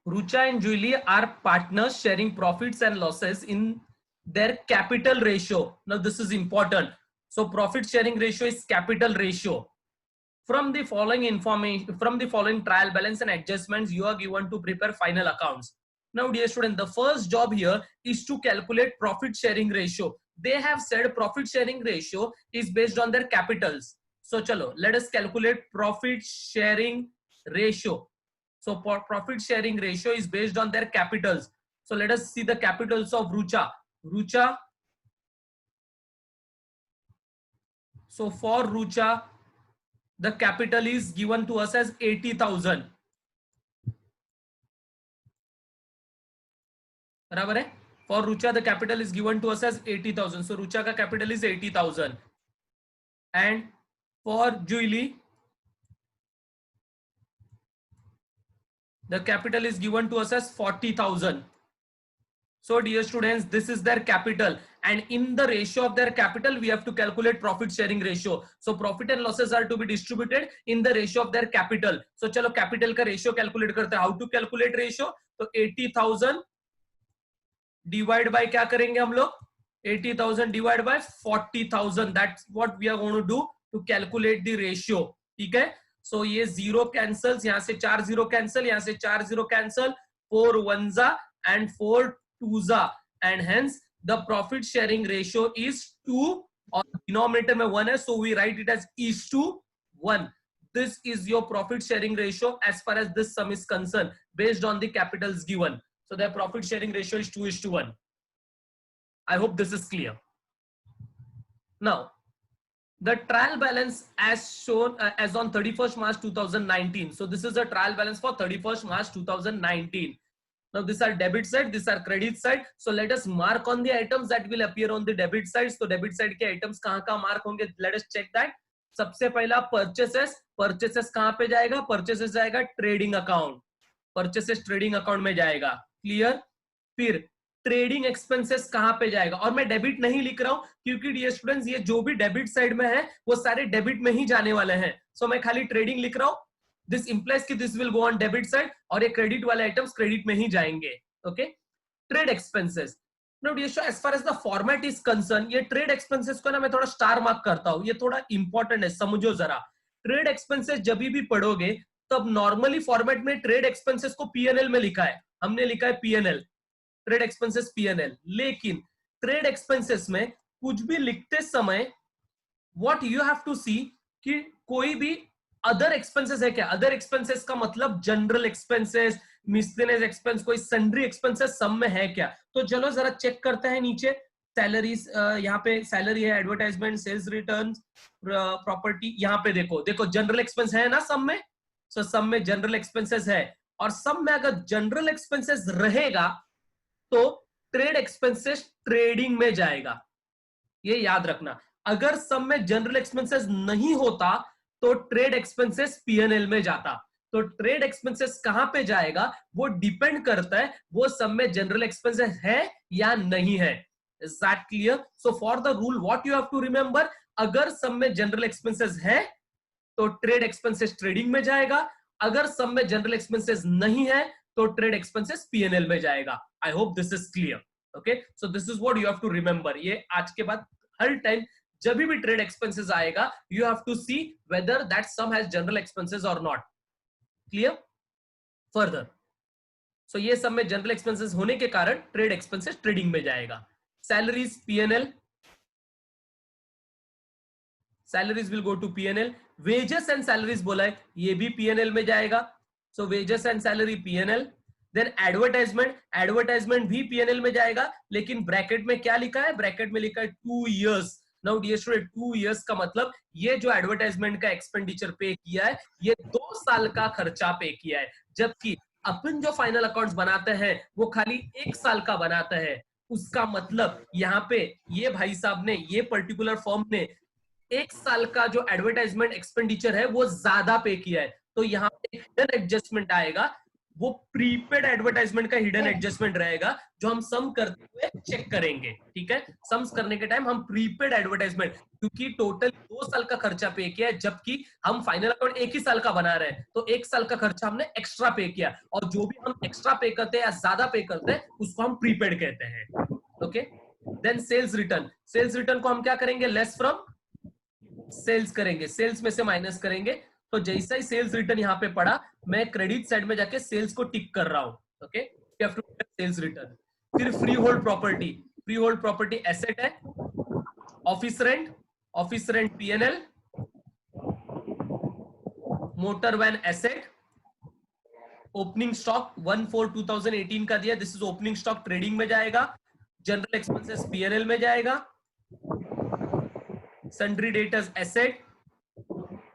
Rucha and Julie are partners sharing profits and losses in their capital ratio. Now this is important. So profit sharing ratio is capital ratio. From the following information, from the following trial balance and adjustments, you are given to prepare final accounts. Now dear student, the first job here is to calculate profit sharing ratio. They have said profit sharing ratio is based on their capitals. So chalo, let us calculate profit sharing ratio. So profit sharing ratio is based on their capitals. So let us see the capitals of Rucha. So for Rucha, the capital is given to us as 80,000. बराबर है. For Rucha, the capital is given to us as 80,000. So Rucha का capital is 80,000. And for Julie, the capital is given to us as 40,000. So dear students, this is their capital, and in the ratio of their capital we have to calculate profit sharing ratio. So profit and losses are to be distributed in the ratio of their capital. So चलो capital का ratio calculate करते हैं. How to calculate ratio? तो 80,000 divide by क्या करेंगे हम लोग? 80,000 divide by 40,000. That's what we are going to do to calculate the ratio. ठीक है? So ये zero cancels, यहाँ से 4 zero cancel, यहाँ से 4 zero cancel, 4 ones and 4 twos, and hence the profit sharing ratio is 2, और denominator में 1 है, so we write it as is to 1. This is your profit sharing ratio as far as this sum is concerned, based on the capitals given. So the profit sharing ratio is 2:1. I hope this is clear. Now, the trial balance as shown as on 31st March 2019. So this is the trial balance for 31st March 2019. Now these are debit side, these are credit side. So let us mark on the items that will appear on the debit side. So debit side के items कहाँ mark होंगे? Let us check that. सबसे पहला purchases कहाँ पे जाएगा? Purchases जाएगा trading account. Purchases trading account में जाएगा. Clear? फिर ट्रेडिंग एक्सपेंसेस कहां पे जाएगा? और मैं डेबिट नहीं लिख रहा हूं क्योंकि डियर स्टूडेंट्स ये जो भी डेबिट साइड में है वो सारे डेबिट में ही जाने वाले हैं. सो मैं खाली ट्रेडिंग लिख रहा हूं. दिस इंप्लाइज कि this will go on debit side, और ये क्रेडिट वाले आइटम्स क्रेडिट में ही जाएंगे. Okay. Trade expenses. Now dear students, as far as the format is concern, ये ट्रेड एक्सपेंसेस को ना मैं थोड़ा स्टार मार्क करता हूं. ये थोड़ा इंपॉर्टेंट है, समझो जरा. ट्रेड एक्सपेंसेस जब भी पढ़ोगे तब नॉर्मली फॉर्मेट में ट्रेड एक्सपेंसेस को पीएनएल में लिखा है. हमने लिखा है पीएनएल, ट्रेड एक्सपेंसेस पीएनएल. लेकिन ट्रेड एक्सपेंसेस में कुछ भी लिखते समय व्हाट यू हैव टू सी कि कोई भी अदर एक्सपेंसेस है क्या. अदर एक्सपेंसेस का मतलब जनरल एक्सपेंसेस, मिसलेनियस एक्सपेंस, कोई सन्ड्री एक्सपेंसेस सब में है क्या. तो चलो जरा चेक करते हैं. नीचे सैलरीज, यहाँ पे सैलरी है, एडवर्टाइजमेंट, सेल्स रिटर्न, प्रॉपर्टी. यहाँ पे देखो जनरल एक्सपेंस है ना सब में. सो सब में जनरल एक्सपेंसेस है, और सब में अगर जनरल एक्सपेंसेस रहेगा तो ट्रेड एक्सपेंसेस ट्रेडिंग में जाएगा. ये याद रखना. अगर सब में जनरल एक्सपेंसेस नहीं होता तो ट्रेड एक्सपेंसेस पीएनएल में जाता. तो ट्रेड एक्सपेंसेस कहां पे जाएगा वो डिपेंड करता है वो सब में जनरल एक्सपेंसेस है या नहीं है. Is that clear? So for the rule what you have to remember, अगर सब में जनरल एक्सपेंसेस है तो ट्रेड एक्सपेंसेस ट्रेडिंग में जाएगा. अगर सब में जनरल एक्सपेंसेस नहीं है तो ट्रेड एक्सपेंसेस पीएनएल में जाएगा. I hope this is clear. Okay. So this is what you have to remember. ये आज के बाद हर टाइम जब भी ट्रेड एक्सपेंसेस आएगा you have to see whether that sum has general expenses और नॉट. क्लियर? फर्दर, सो ये सब में जनरल एक्सपेंसेस होने के कारण ट्रेड एक्सपेंसेस ट्रेडिंग में जाएगा. Salaries PNL, salaries will go to PNL. Wages and salaries बोला है, ये भी पीएनएल में जाएगा. So wages and salary PNL. Then advertisement भी पीएनएल में जाएगा, लेकिन ब्रैकेट में क्या लिखा है? ब्रैकेट में लिखा है 2 years. Now dear student, 2 years का मतलब ये जो एडवर्टाइजमेंट का एक्सपेंडिचर पे किया है ये 2 साल का खर्चा पे किया है. जबकि अपन जो फाइनल अकाउंट्स बनाते हैं वो खाली 1 साल का बनाते हैं. उसका मतलब यहाँ पे ये भाई साहब ने, ये पर्टिकुलर फर्म ने 1 साल का जो एडवर्टाइजमेंट एक्सपेंडिचर है वो ज्यादा पे किया है. तो यहाँ पे हिडन एडजस्टमेंट आएगा. वो प्रीपेड एडवर्टाइजमेंट का हिडन एडजस्टमेंट रहेगा जो हम सम करते हुए चेक करेंगे, ठीक है। सम्स करने के टाइम हम प्रीपेड एडवर्टाइजमेंट, क्योंकि टोटल 2 साल का खर्चा पे किया है, जबकि हम फाइनल अकाउंट 1 ही साल का बना रहे हैं, तो 1 साल का खर्चा हमने एक्स्ट्रा पे किया, और जो भी हम एक्स्ट्रा पे करते हैं या ज्यादा पे करते हैं उसको हम प्रीपेड कहते हैं, okay. Then sales return, sales return को हम क्या करेंगे, लेस फ्रॉम सेल्स करेंगे, सेल्स में से माइनस करेंगे। तो जैसा ही सेल्स रिटर्न यहाँ पे पड़ा, मैं क्रेडिट साइड में जाके सेल्स को टिक कर रहा हूं, ओके, सेल्स रिटर्न। फिर free hold property, free hold property asset है, office rent, office rent PNL, motor van asset, opening stock 1/4/2018 का दिया, this is opening stock, trading में जाएगा, जनरल एक्सपेंसेस पीएनएल में जाएगा, sundry debtors asset,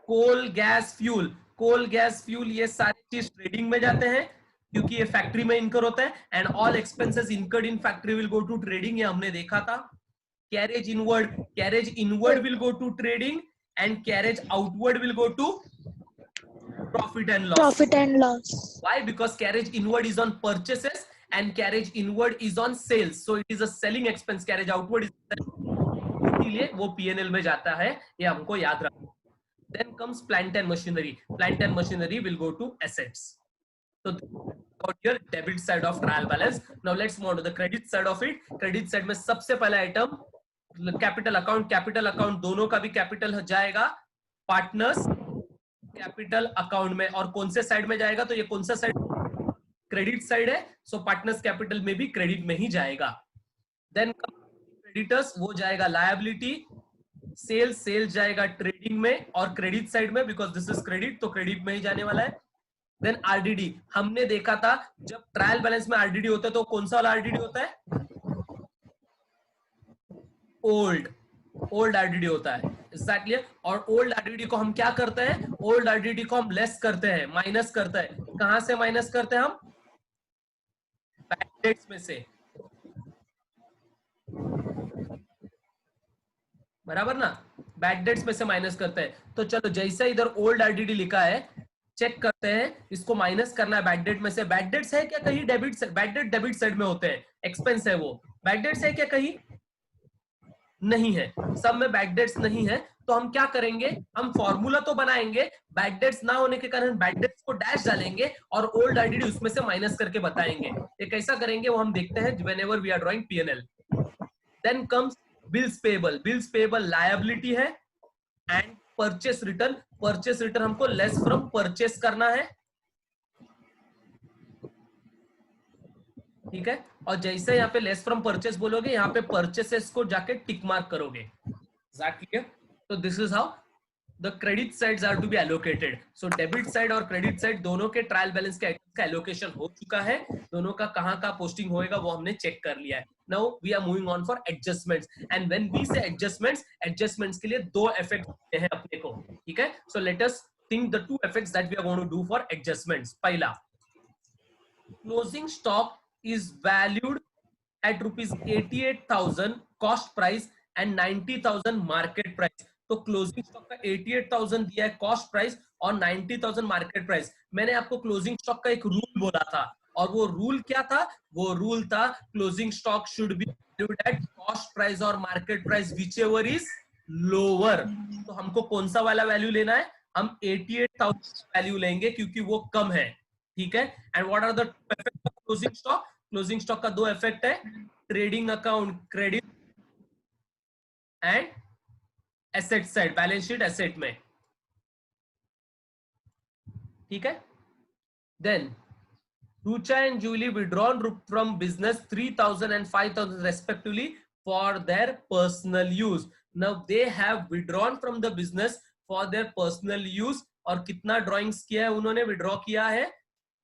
coal gas fuel, coal gas fuel ये सारी चीज ट्रेडिंग में जाते हैं क्योंकि ये फैक्ट्री में इनकर होता है, and all expenses incurred in factory will go to trading, ये हमने देखा था। Carriage inward will go to trading and carriage outward will go to profit and loss. Why? Because carriage inward is on purchases and carriage inward is on sales, so it is a selling expense, carriage outward is, इसलिए वो P&L में जाता है, ये हमको याद रखना। Then comes plant and machinery, plant and machinery will go to assets. So about your debit side of trial balance. Now let's move on to the credit side of it. Credit side में सबसे पहला item capital account, capital account दोनों का भी capital जाएगा partners capital account में, और कौन से साइड में जाएगा, तो ये कौन सा साइड, क्रेडिट साइड है, सो पार्टनर्स कैपिटल में भी क्रेडिट में ही जाएगा। देन क्रेडिटर्स, वो जाएगा लायबिलिटी, सेल्स जाएगा ट्रेडिंग में और क्रेडिट साइड में, बिकॉज दिस इज क्रेडिट तो क्रेडिट में ही जाने वाला है। देन आरडीडी, हमने देखा था जब ट्रायल बैलेंस में आरडीडी होता है तो कौन सा वाला आरडीडी होता है, ओल्ड आरडीडी होता है, एग्जैक्टली। और ओल्ड आरडीडी को हम क्या करते हैं, ओल्ड आरडीडी को हम लेस करते हैं, माइनस करते हैं, कहां से माइनस करते हैं हम, बैड डेट्स में से, बराबर ना, बैड डेट्स में से माइनस करते हैं। तो चलो जैसा इधर ओल्ड आरडीडी लिखा है, चेक करते हैं, इसको माइनस करना है बैड डेट में से। बैड डेट्स है क्या कहीं debit, bad debt debit side में होते हैं, एक्सपेंस है वो, बैड डेट्स है क्या कहीं, नहीं है, सब में बैड डेट्स नहीं है। तो हम क्या करेंगे, हम फॉर्मूला तो बनाएंगे, बैड डेट्स ना होने के कारण बैड डेट्स को डैश डालेंगे और ओल्ड आरडीडी उसमें से माइनस करके बताएंगे। ये कैसा करेंगे वो हम देखते हैं whenever we are drawing PNL. Then comes bills payable, bills payable liability है, and purchase return, purchase return हमको लेस फ्रॉम परचेस करना है, ठीक है। और जैसे यहाँ पे लेस फ्रॉम परचेस बोलोगे, यहाँ पे परचेसेस को जाके टिक मार्क करोगे, एग्जैक्टली। तो this is how the credit sides are to be allocated. So debit side और क्रेडिट साइड दोनों के ट्रायल बैलेंस के आइटम्स का एलोकेशन हो चुका है, दोनों का कहाँ का पोस्टिंग होएगा वो हमने चेक कर लिया है। Now we are moving on for adjustments, and when we say adjustments के लिए दो इफेक्ट होते हैं अपने को, ठीक है। So let us think the two effects that we are going to do for adjustments. पहला, closing stock is valued at rupees 88,000 cost price and 90,000 market price। तो क्लोजिंग स्टॉक का 88,000 दिया है कॉस्ट प्राइस और 90,000 मार्केट प्राइस। मैंने आपको closing stock का एक रूल बोला था, और वो रूल क्या था, वो रूल था closing stock should be valued at cost price और market price whichever is lower. तो हमको कौन सा वाला वैल्यू लेना है, हम 88,000 वैल्यू लेंगे क्योंकि वो कम है, ठीक है। And what are the effect of closing stock, closing stock का दो इफेक्ट है, trading account credit and asset side, balance sheet asset में, ठीक है। Then Rucha and Julie withdrawn from business 3,000 and 5,000 respectively for their personal use. Now they have withdrawn from the business for their personal use, और कितना drawings किया है उन्होंने, withdraw किया है,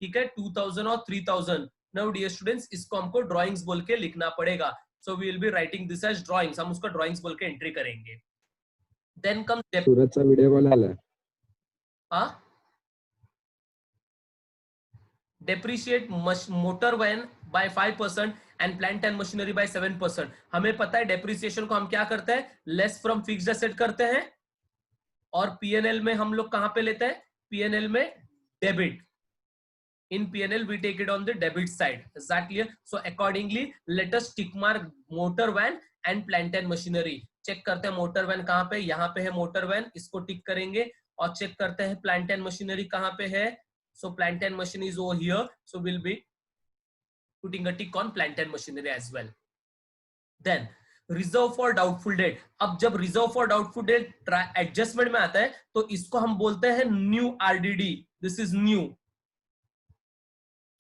ठीक है, 2,000 और 3,000। नाउ डियर स्टूडेंट्स, इसको हमको ड्रॉइंग्स बोल के लिखना पड़ेगा, so we will be writing this as drawings, हम उसको ड्रॉइंग्स बोल के एंट्री करेंगे। देन कम्स सूरजचा व्हिडिओ कॉल आला, हां, depreciate motor van by 5% and plant and machinery by 7%। हमें पता है डेप्रिसिएशन को हम क्या करते हैं, लेस फ्रॉम फिक्स्ड एसेट करते हैं, और पीएनएल में हम लोग कहां पे लेते हैं, पीएनएल में debit, In P&L we take it on the debit side. Is that clear? So accordingly let us tick mark motor van and plant and machinery. Check करते हैं मोटर वैन कहाँ पे, यहाँ पे है मोटर वैन, इसको टिक करेंगे. और चेक करते हैं प्लांट एंड मशीनरी कहाँ पे है. So plant and machinery is over here, so we'll be putting a tick on plant and machinery as well. Then reserve for doubtful debt. अब जब reserve for doubtful debt adjustment में आता है तो इसको हम बोलते हैं new RDD. This is new.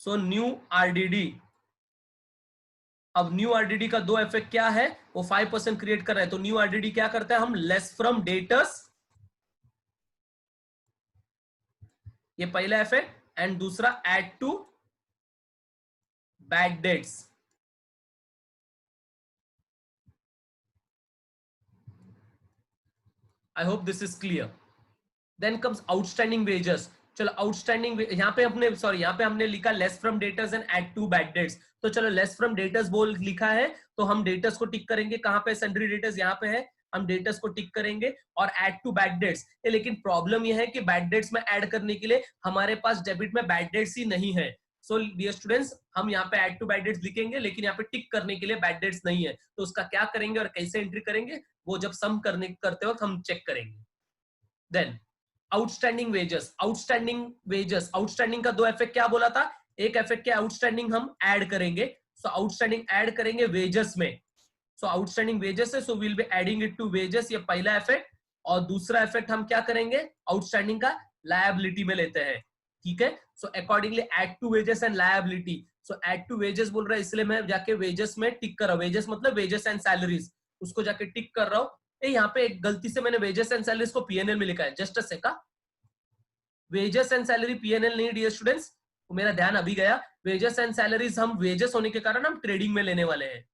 So new RDD. अब न्यू आरडीडी का दो इफेक्ट क्या है, वो 5% क्रिएट कर रहा है. तो न्यू आरडीडी क्या करता है, हम लेस फ्रॉम डेटर्स, ये पहला इफेक्ट, एंड दूसरा add to bad debts. I hope this is clear. Then comes outstanding wages. चलो आउटस्टैंडिंग यहाँ पे अपने यहाँ पे हमने लिखा less from debtors and add to bad debts. तो चलो लेस फ्रॉम डेटर्स बोल लिखा है तो हम डेटर्स को टिक करेंगे. कहाँ पे, सन्ड्री डेटर्स यहाँ पे है, हम डेटर्स को टिक करेंगे. और एड टू बैड डेट्स. लेकिन प्रॉब्लम यह है कि बैड डेट्स में ऐड करने के लिए हमारे पास डेबिट में बैड डेट्स ही नहीं है. सो डियर स्टूडेंट्स, हम यहाँ पे ऐड टू बैड डेट्स लिखेंगे लेकिन यहाँ पे टिक करने के लिए बैड डेट्स नहीं है. तो उसका क्या करेंगे और कैसे एंट्री करेंगे, वो जब सम करते वक्त हम चेक करेंगे. Then outstanding wages. आउटस्टैंडिंग का दो इफेक्ट क्या बोला था, एक इफेक्ट क्या, आउटस्टैंडिंग हम ऐड करेंगे. सो आउटस्टैंडिंग ऐड करेंगे वेजेस में. सो आउटस्टैंडिंग वेजेस है, so will be adding it to wages, ये पहला इफेक्ट. और दूसरा इफेक्ट हम क्या करेंगे, आउटस्टैंडिंग का लायबिलिटी में लेते हैं. ठीक है. So accordingly add to wages and liability. So add to wages बोल रहा है इसलिए मैं जाके वेजेस में टिक कर रहा हूं. वेजेस मतलब वेजेस एंड सैलरीज, उसको जाके टिक कर रहा हूं. यहाँ पे एक गलती से मैंने वेजेस एंड सैलरीज को पीएनएल में लिखा है. Just a second. Wages and salary PNL नहीं डियर स्टूडेंट्स, मेरा ध्यान अभी गया. वेजेस एंड सैलरीज हम वेजेस होने के कारण हम ट्रेडिंग में लेने वाले हैं.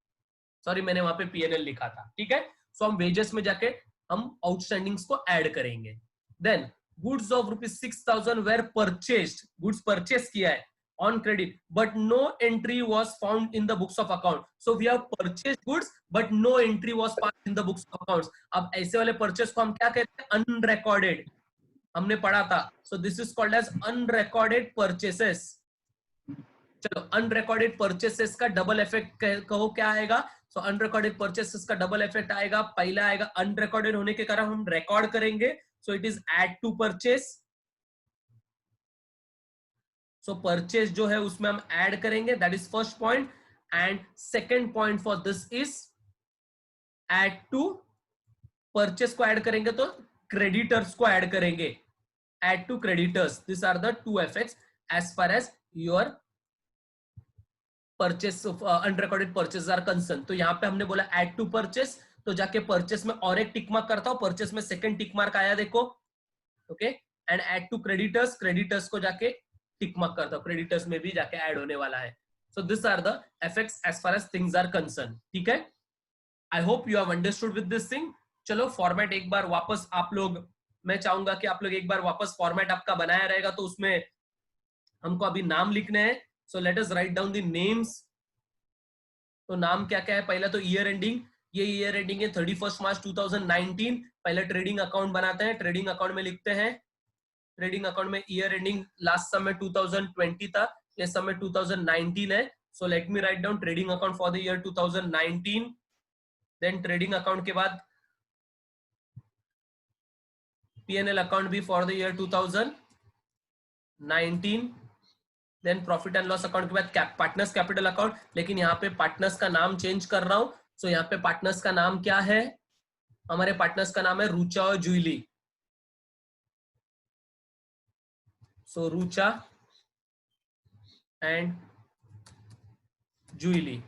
सॉरी, मैंने वहां पे पीएनएल लिखा था. ठीक है. सो हम वेजेस में जाके हम आउटस्टैंडिंग्स को ऐड करेंगे. Then goods of ₹6,000 were purchased. Goods purchase किया है on credit but no entry was found in the books of account. So we have purchased goods but no entry was found in the books of accounts. अब ऐसे वाले purchase को हम क्या कहते हैं, अनरिकॉर्डेड. हमने पढ़ा था. So this is called as unrecorded purchases. चलो अनरिकॉर्डेड परचेसेस का डबल इफेक्ट कहो क्या आएगा. सो अनरिकॉर्डेड परचेसेस का डबल इफेक्ट आएगा. पहला आएगा अनरिकॉर्डेड होने के कारण हम रिकॉर्ड करेंगे. So it is add to purchase. So purchase जो है उसमें हम ऐड करेंगे. That is first point. And second point for this is add to purchase को ऐड करेंगे तो क्रेडिटर्स को ऐड करेंगे. Add to creditors. This are the two effects as far as your purchase unrecorded purchase are concern. तो यहाँ पे हमने बोला ऐड टू परचेस, तो जाके परचेस में और एक टिक मार्क करता हूं. परचेस में सेकंड टिक मार्क आया देखो. Okay. And add to creditors. Creditors को जाके टिक मार्क करता हूं. क्रेडिटर्स में भी जाके ऐड होने वाला है. So this are the effects as far as things are concern. ठीक है. I hope you have understood with this thing. चलो फॉर्मेट एक बार वापस आप लोग, मैं चाहूंगा कि आप लोग एक बार वापस फॉर्मेट आपका बनाया रहेगा तो उसमें हमको अभी नाम लिखने हैं. सो let us write down the names. तो नाम क्या क्या है, पहला तो ईयर एंडिंग. ये ईयर एंडिंग है 31 मार्च 2019. पहले ट्रेडिंग अकाउंट बनाते हैं. ट्रेडिंग अकाउंट में लिखते हैं, ट्रेडिंग अकाउंट में ईयर एंडिंग लास्ट समय 2020 था, ये समय 2019 है. So let me write down trading account for the year 2019. Then trading account के बाद P&L अकाउंट भी for the year 2019. Then profit and loss account के बाद पार्टनर्स कैपिटल अकाउंट. लेकिन यहाँ पे पार्टनर्स का नाम चेंज कर रहा हूं. सो यहाँ पे पार्टनर्स का नाम क्या है, हमारे पार्टनर्स का नाम है रुचा और जूली. सो रुचा एंड जूली.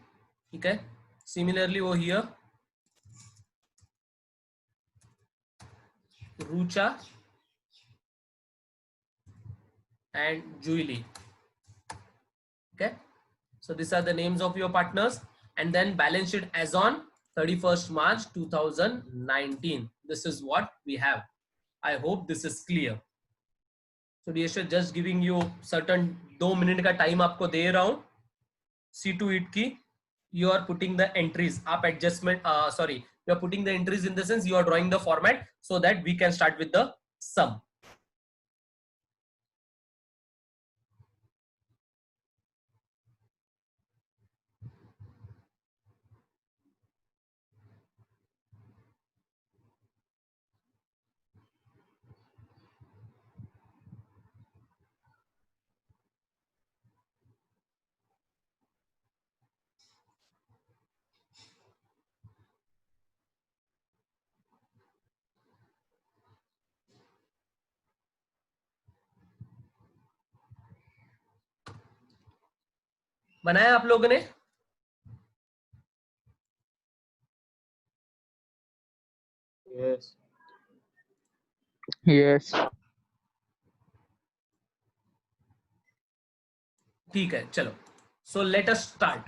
ठीक है. सिमिलरली वो here Rucha and Julie. Okay, so these are the names of your partners. And then balance sheet as on 31st March 2019. This is what we have. I hope this is clear. So dear sir, just giving you certain 2 minute का time आपको दे रहा हूं. See to it की you are putting the entries. आप adjustment sorry, you are putting the entries in the sense you are drawing the format so that we can start with the sum. बनाया आप लोगों ने? Yes yes ठीक है, चलो। सो let us start.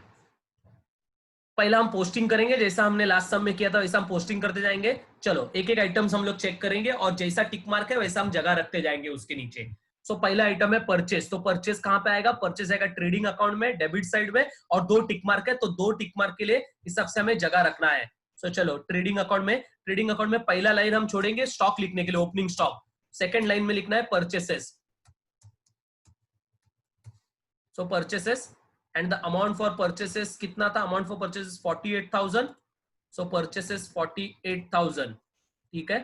पहला हम पोस्टिंग करेंगे, जैसा हमने लास्ट सम में किया था वैसा हम पोस्टिंग करते जाएंगे। चलो एक एक आइटम्स हम लोग चेक करेंगे और जैसा टिक मार्क है वैसा हम जगह रखते जाएंगे उसके नीचे। सो पहला आइटम है परचेस। तो परचेस कहां पे आएगा? परचेस आएगा ट्रेडिंग अकाउंट में, डेबिट साइड में, और दो टिक मार्क है तो दो टिक मार्क के लिए इस हिसाब से हमें जगह रखना है। सो चलो ट्रेडिंग अकाउंट में पहला लाइन हम छोड़ेंगे स्टॉक लिखने के लिए, ओपनिंग स्टॉक। सेकंड लाइन में लिखना है purchases. So purchases and the amount for purchases कितना था? Amount for purchases 48,000। So purchases 48,000, ठीक है।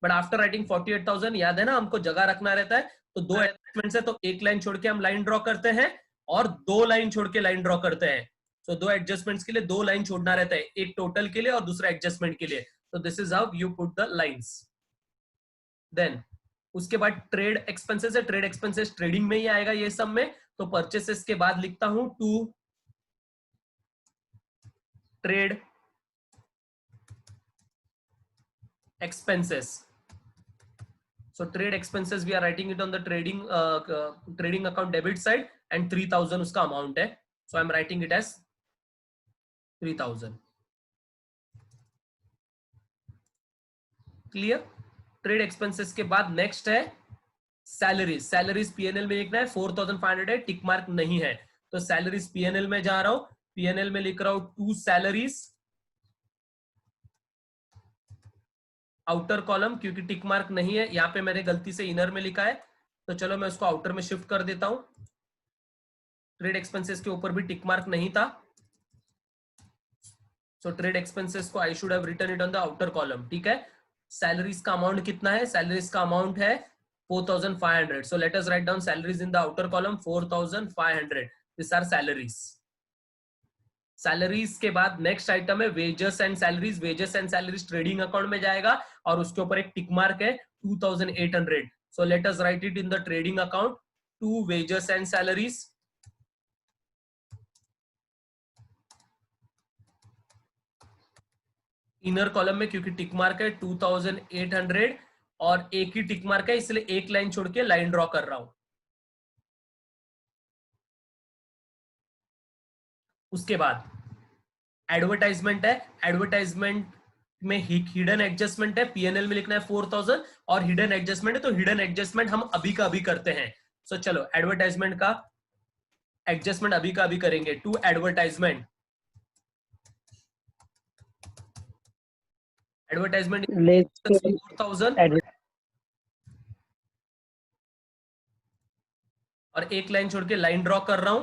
बट आफ्टर राइटिंग 48,000 याद है ना हमको जगह रखना रहता है, तो दो एडजस्टमेंट्स है, तो एक लाइन छोड़ के हम लाइन ड्रॉ करते हैं और दो लाइन छोड़ के लाइन ड्रॉ करते हैं। सो दो एडजस्टमेंट्स के लिए दो लाइन छोड़ना रहता है, एक टोटल के लिए और दूसरा एडजस्टमेंट के लिए। तो this is how you put the lines. Then उसके बाद ट्रेड एक्सपेंसेस है, ट्रेड एक्सपेंसेस ट्रेडिंग में ही आएगा ये सब में। तो परचेसेस के बाद लिखता हूं to trade expenses. So trade expenses we are writing it on the trading account debit side and 3,000 उसका amount है. So I'm writing it as 3,000. Clear? Trade expenses के बाद नेक्स्ट है सैलरीज। सैलरीज पीएनएल में लिखना है 4,500 है, टिक मार्क नहीं है तो सैलरीज पीएनएल में जा रहा हूं, पीएनएल में लिख रहा हूं टू सैलरीज आउटर कॉलम, क्योंकि टिक मार्क नहीं है यहाँ पे मैंने गलती से इनर में लिखा है, तो चलो मैं उसको आउटर में शिफ्ट कर देता हूं। ट्रेड एक्सपेंसेस के ऊपर भी टिक मार्क नहीं था, सो ट्रेड एक्सपेंसेस को I should have written it on the outer column, ठीक है। सैलरीज का अमाउंट कितना है? सैलरीज का अमाउंट है 4,500. So let us write down salaries in the outer column 4,500. This are salaries. Salaries के बाद नेक्स्ट आइटम है wages and salaries. Wages and salaries trading account में जाएगा और उसके ऊपर एक टिक मार्क है 2,800. So let us write it in the trading account to wages and salaries. Inner column में क्योंकि टिक मार्क है 2,800 और एक ही टिक मार्क है इसलिए एक लाइन छोड़ के लाइन ड्रॉ कर रहा हूं। उसके बाद एडवर्टाइजमेंट है, एडवर्टाइजमेंट में हिडन एडजस्टमेंट है, पीएनएल में लिखना है 4,000 और हिडन एडजस्टमेंट है तो हिडन एडजस्टमेंट हम अभी का अभी करते हैं। सो चलो एडवर्टाइजमेंट का एडजस्टमेंट अभी का अभी करेंगे। टू एडवर्टाइजमेंट, एडवर्टाइजमेंट 4,000 और एक लाइन छोड़ के लाइन ड्रॉ कर रहा हूं,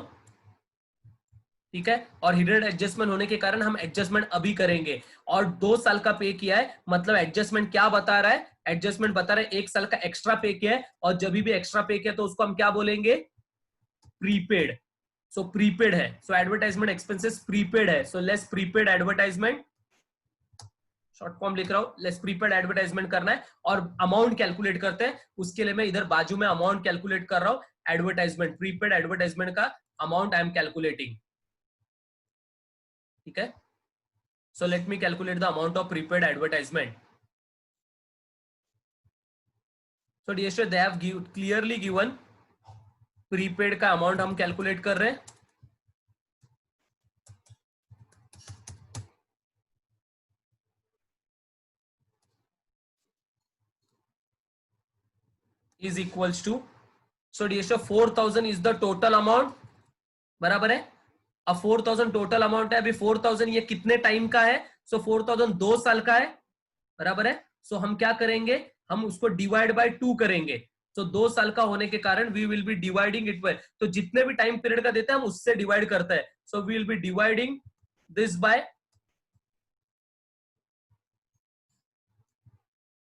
ठीक है। और हिडन एडजस्टमेंट होने के कारण हम एडजस्टमेंट अभी करेंगे और 2 साल का पे किया है, मतलब एडजस्टमेंट क्या बता रहा है? एडजस्टमेंट बता रहा है 1 साल का एक्स्ट्रा पे किया है और जब भी एक्स्ट्रा पे किया तो उसको हम क्या बोलेंगे? प्रीपेड। सो प्रीपेड है, सो एडवर्टाइजमेंट एक्सपेंसेस प्रीपेड है, so less prepaid advertisement, short form लिख रहा हूं, लेस प्रीपेड एडवर्टाइजमेंट करना है और अमाउंट कैलकुलेट करते हैं। उसके लिए मैं इधर बाजू में अमाउंट कैलकुलेट कर रहा हूं, एडवर्टाइजमेंट प्रीपेड एडवर्टाइजमेंट का अमाउंट आई एम कैलकुलेटिंग, ठीक है। So let me calculate the amount of prepaid advertisement. So dear students, they have clearly given prepaid का amount हम calculate कर रहे हैं। Is equals to, so dear students 4,000 is the total amount, बराबर है। अब 4,000 टोटल अमाउंट है, अभी 4,000 ये कितने टाइम का है? सो 4,000 2 साल का है, बराबर है। सो हम क्या करेंगे? हम उसको डिवाइड बाय 2 करेंगे। तो 2 साल का होने के कारण we will be dividing it by, तो जितने भी टाइम पीरियड का देते हैं हम उससे डिवाइड करते हैं। So we will be dividing this by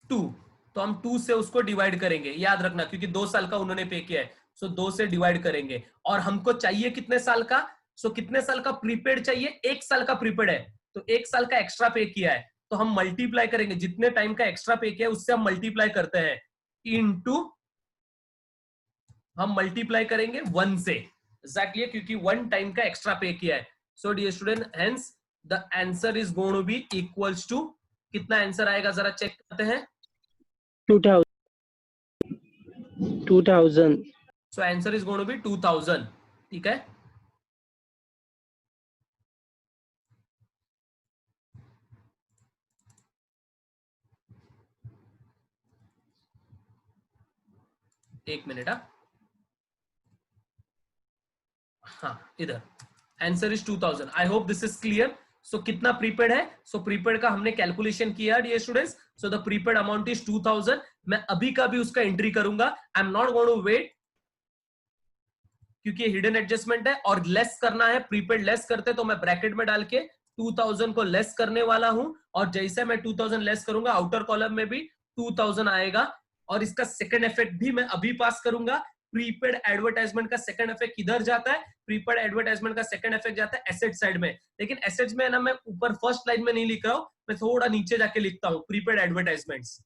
2, तो हम 2 से उसको डिवाइड करेंगे, याद रखना क्योंकि 2 साल का उन्होंने पे किया है। सो 2 से डिवाइड करेंगे और हमको चाहिए कितने साल का? सो कितने साल का प्रीपेड चाहिए? 1 साल का प्रीपेड है तो 1 साल का एक्स्ट्रा पे किया है तो हम मल्टीप्लाई करेंगे, जितने टाइम का एक्स्ट्रा पे किया है उससे हम मल्टीप्लाई करते हैं इनटू, हम मल्टीप्लाई करेंगे 1 से, एग्जैक्टली क्योंकि 1 टाइम का एक्स्ट्रा पे किया है. So dear student, hence the answer is going to be equals to, कितना आंसर आएगा जरा चेक करते हैं. 2000. So answer is going to be 2000. ठीक है. एक मिनट. हाँ, इधर answer is 2000. I hope this is clear. So कितना प्रीपेड है? सो प्रीपेड का हमने कैलकुलेशन किया dear students. So the prepaid amount is 2000. मैं अभी का भी उसका एंट्री करूंगा. आई am not going to wait, क्योंकि हिडन एडजस्टमेंट है और लेस करना है. प्रीपेड लेस करते तो मैं ब्रैकेट में डाल के 2000 को लेस करने वाला हूं, और जैसे मैं 2000 लेस करूंगा आउटर कॉलम में भी 2000 आएगा. और इसका सेकंड इफेक्ट भी मैं अभी पास करूंगा. प्रीपेड एडवर्टाइजमेंट का सेकंड इफेक्ट किधर जाता है? प्रीपेड एडवर्टाइजमेंट का सेकंड इफेक्ट जाता है एसेट साइड में. लेकिन एसेट्स में ना मैं ऊपर फर्स्ट लाइन में नहीं लिख रहा हूं, मैं थोड़ा नीचे जाके लिखता हूं prepaid advertisements.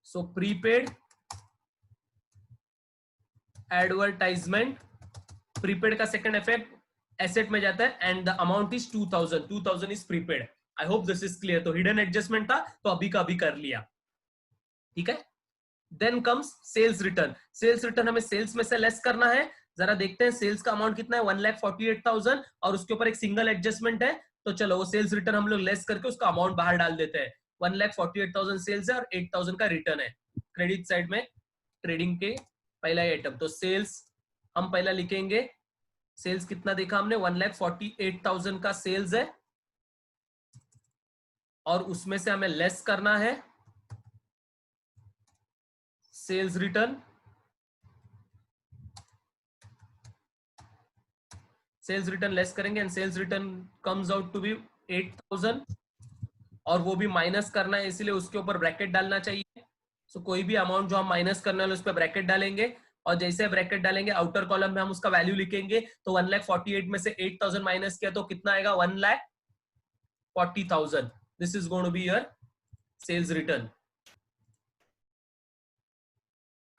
So prepaid advertisement, prepaid का सेकंड इफेक्ट एसेट में जाता है and the amount is 2000. 2000 is prepaid. I hope this is clear. तो हिडन एडजस्टमेंट था तो अभी का अभी कर लिया. ठीक है. Then comes sales return. Sales return हमें सेल्स में से लेस करना है. जरा देखते हैं सेल्स का अमाउंट कितना है. 1,48,000 और उसके ऊपर एक सिंगल एडजस्टमेंट है. तो चलो वो सेल्स रिटर्न हम लोग लेस करके उसका अमाउंट बाहर डाल देते हैं. 1,48,000 सेल्स है और 8,000 का रिटर्न है. क्रेडिट साइड में ट्रेडिंग के पहला आइटम. तो सेल्स हम पहला लिखेंगे. सेल्स कितना देखा हमने? 1,48,000 का सेल्स है और उसमें से हमें लेस करना है sales return. Sales return less करेंगे and sales return comes out to be 8,000 और वो भी माइनस करना है, इसलिए उसके ऊपर ब्रैकेट डालना चाहिए. सो कोई भी अमाउंट जो हम माइनस करने वाले उस पर ब्रैकेट डालेंगे और जैसे ब्रैकेट डालेंगे आउटर कॉलम में हम उसका वैल्यू लिखेंगे. तो 1,48,000 में से 8,000 माइनस किया तो कितना आएगा? 1,40,000. This is going to be your sales return.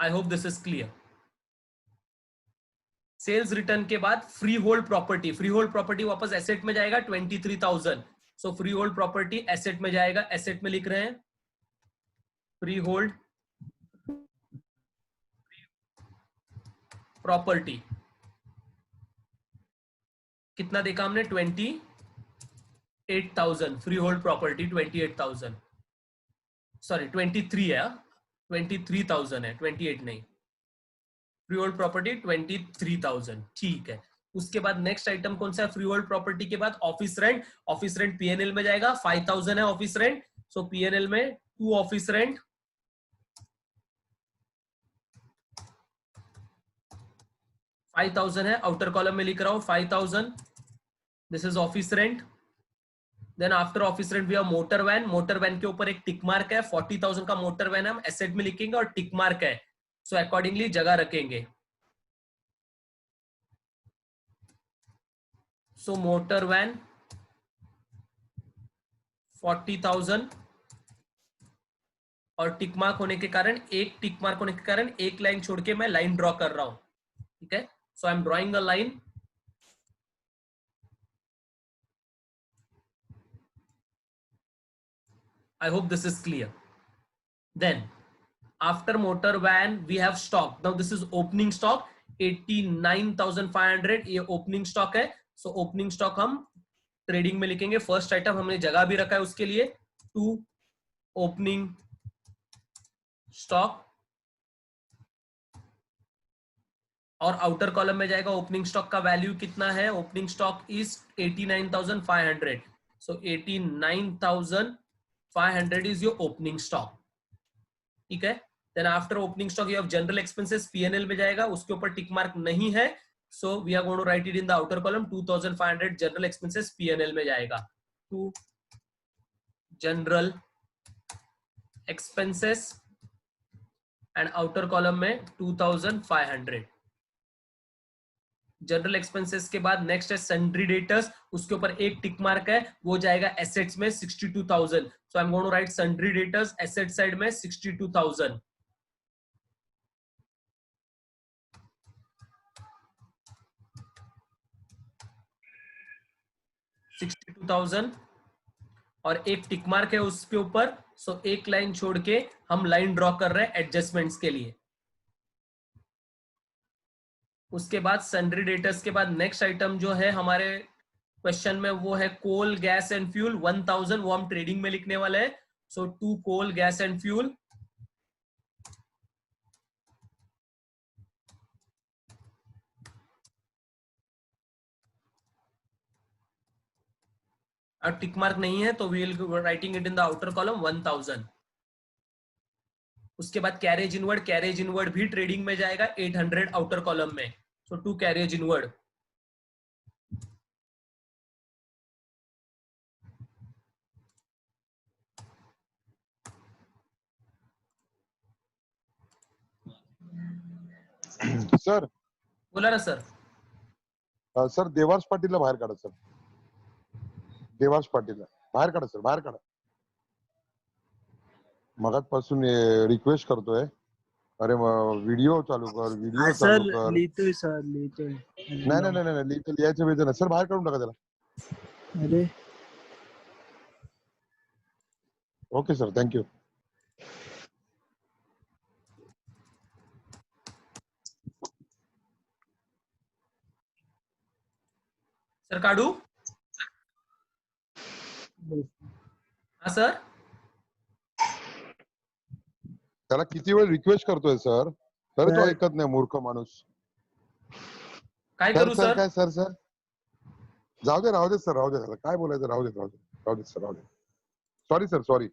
I hope this is clear. Sales return के बाद free hold property. Free hold property वापस एसेट में जाएगा 23,000. So free hold property asset में जाएगा. एसेट में लिख रहे हैं फ्री होल्ड प्रॉपर्टी. कितना देखा हमने? 28,000. Free hold property 28,000. सॉरी 23 है. 23,000 है, 28 नहीं. Free hold property 23,000. ठीक है. उसके बाद नेक्स्ट आइटम कौन सा है? फ्री होल्ड प्रॉपर्टी के बाद office rent. Office rent PNL में जाएगा. 5,000 है ऑफिस रेंट. सो पीएनएल में 2 ऑफिस रेंट. 5,000 है. आउटर कॉलम में लिख रहा हूं 5,000. This is office rent. Then after office rent we have motor van. Motor van के ऊपर एक टिक मार्क है. 40,000 का मोटर वैन हम एसेट में लिखेंगे और टिक मार्क है. सो अकॉर्डिंगली जगह रखेंगे. सो मोटर वैन 40,000 और टिक मार्क होने के कारण, एक टिक मार्क होने के कारण एक लाइन छोड़ के मैं लाइन ड्रॉ कर रहा हूं. ठीक है. So I am drawing a line. I hope this is clear. Then after motor van we have stock. Now this is opening stock 89,500. ये opening stock है. So opening stock हम ट्रेडिंग में लिखेंगे. फर्स्ट आइटम हमने जगह भी रखा है उसके लिए, टू ओपनिंग स्टॉक. और आउटर कॉलम में जाएगा ओपनिंग स्टॉक का वैल्यू कितना है? Opening stock is 89,500. So 89,500 is your opening stock. ठीक है. Then after opening stock you have general expenses. PNL में जाएगा, उसके ऊपर टिक मार्क नहीं है. So we are going to write it in the outer column. 2,500 general expenses PNL में जाएगा. To general expenses and outer column में 2,500. General expenses के बाद नेक्स्ट है सन्ड्री डेटर्स. उसके ऊपर एक टिक मार्क है, वो जाएगा एसेट्स में 62,000. So I am going to write sundry debtors asset side में 62,000. 62,000 और एक टिक मार्क है उसके ऊपर, सो एक लाइन छोड़ के हम लाइन ड्रॉ कर रहे हैं एडजस्टमेंट्स के लिए। उसके बाद सन्ड्री डेटर्स के बाद नेक्स्ट आइटम जो है हमारे क्वेश्चन में वो है कोल गैस एंड फ्यूल 1000, वो हम ट्रेडिंग में लिखने वाले हैं। So to coal gas and fuel, और टिक मार्क नहीं है तो we will writing it in the outer column 1000। उसके बाद कैरेज इनवर्ड भी ट्रेडिंग में जाएगा 800 आउटर कॉलम में। सो टू कैरेज इनवर्ड, सर बोला ना सर। सर देवांश पाटीलला बाहेर काढा सर. देवांश पाटीलला बाहेर काढा सर, बाहेर काढा. मगाचपासून रिक्वेस्ट करतोय. अरे व्हिडिओ चालू कर, व्हिडिओ चालू कर. सर लिहितोय सर, लिहितोय. नाही नाही नाही नाही लिहायचं वेळ नाही सर, बाहेर काढून टाका त्याला. अरे ओके सर, थँक्यू. सर काढू? हाँ सर. त्याला किती वेळ रिक्वेस्ट करतोय सर, तरी तो ऐकत नाही मूर्ख माणूस. काय सर करू सर सर? काय सर सर जाऊ दे, राहू दे सर, राहू दे. त्याला काय बोलायचं, राहू दे, राहू दे, राहू दे सर, राहू दे. Sorry sir, sorry.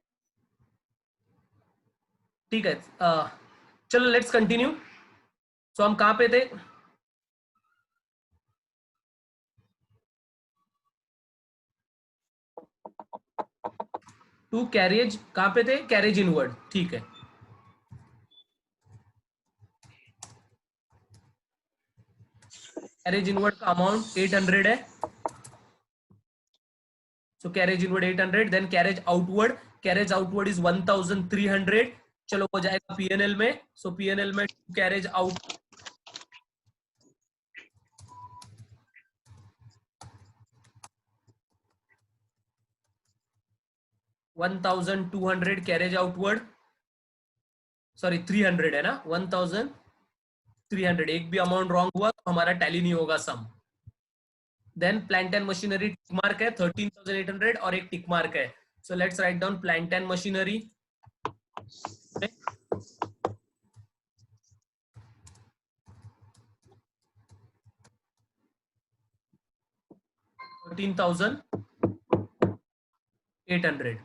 ठीक है, चलो लेट्स कंटिन्यू. सो हम कहां पे थे? टू कैरेज, कहां पे थे? कैरेज इनवर्ड, ठीक है. कैरेज इनवर्ड का अमाउंट 800 है. So carriage inward 800, then carriage outward is 1300. चलो हो जाएगा पीएनएल में. सो पीएनएल में carriage out 1200 carriage outward, sorry 300 है ना, 1300. एक भी अमाउंट रॉन्ग हुआ तो हमारा टैली नहीं होगा sum. Then plant and machinery tick mark है 13,800 और एक टिक मार्क है. So let's write down plant and machinery. $13,800.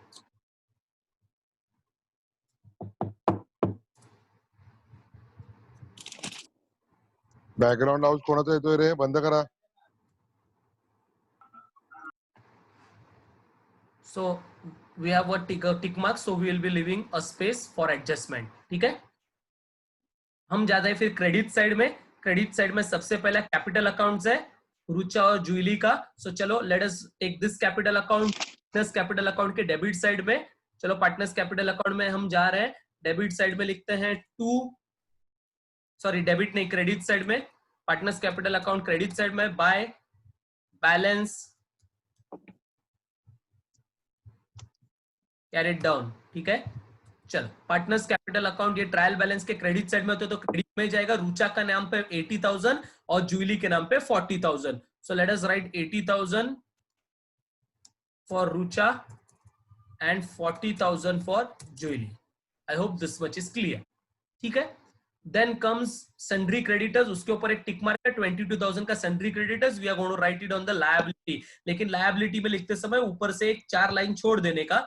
Background आवाज कोणाचा येतोय रे, बंद करा. So we have a tick mark, so we will be leaving a space for adjustment. ठीक है, हम ज्यादा है फिर क्रेडिट साइड में. क्रेडिट साइड में सबसे पहला कैपिटल अकाउंट्स है रुचा और जूली का. सो चलो let us take this capital account. Capital account के डेबिट साइड में, चलो पार्टनर्स कैपिटल अकाउंट में हम जा रहे हैं. डेबिट साइड में लिखते हैं डेबिट नहीं, क्रेडिट साइड में. Partners capital account credit side में बाय बैलेंस कैरिड डाउन. ठीक है, चल पार्टनर्स कैपिटल अकाउंट ये ट्रायल बैलेंस के क्रेडिट साइड में होते तो क्रेडिट में जाएगा. रुचा का नाम पे 80,000 और जूली के नाम पे 40,000. So let us write 80,000 for Rucha and 40,000 for Julie. I hope this much is clear. ठीक है, देन कम्स सन्ड्री क्रेडिटर्स. उसके ऊपर एक टिक मार्क है 22,000 का sundry creditors. We are going to write it on the liability. लेकिन liability में लिखते समय ऊपर से एक 4 लाइन छोड़ देने का.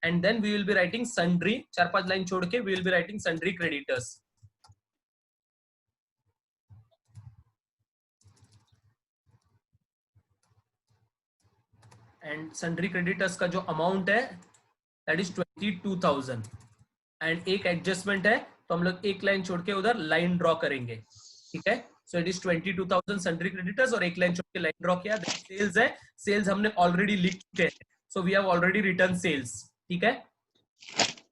And then we will be writing sundry, 4-5 line छोड़ के we will be writing sundry creditors. And sundry creditors का जो अमाउंट है that is 22,000. and एक एडजस्टमेंट है तो हम लोग एक लाइन छोड़ के उधर लाइन ड्रॉ करेंगे. ठीक है, so it is 22,000 sundry creditors और एक लाइन छोड़ के लाइन ड्रॉ किया. सेल्स है, सेल्स हमने ऑलरेडी लिख चुके हैं. so we have already written sales. ठीक है,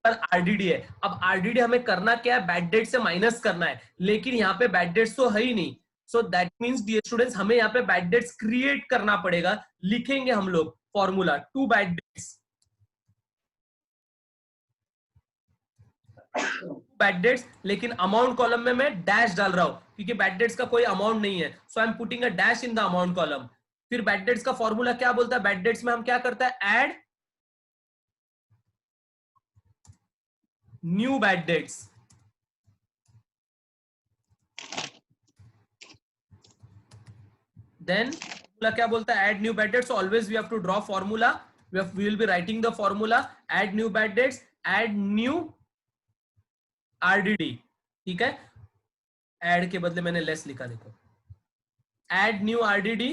पर आरडीडी है. अब आरडीडी हमें करना क्या है, बैड डेट से माइनस करना है. लेकिन यहाँ पे बैड डेट्स तो है ही नहीं. So that means dear students हमें यहाँ पे बैड डेट्स क्रिएट करना पड़ेगा. लिखेंगे हम लोग formula, 2 bad debts, bad debts, लेकिन अमाउंट कॉलम में मैं डैश डाल रहा हूं क्योंकि बैड डेट्स का कोई अमाउंट नहीं है, so I am putting a dash in the amount column. फिर बैड डेट्स का फॉर्मूला क्या बोलता है, बैड डेट्स में हम क्या करते हैं, add new bad debts, then formula क्या बोलता है, add new bad debts, always we have to draw formula, we will be writing the formula, add new bad debts, add new RDD, ठीक है, ऐड के बदले मैंने लेस लिखा, देखो, add new RDD,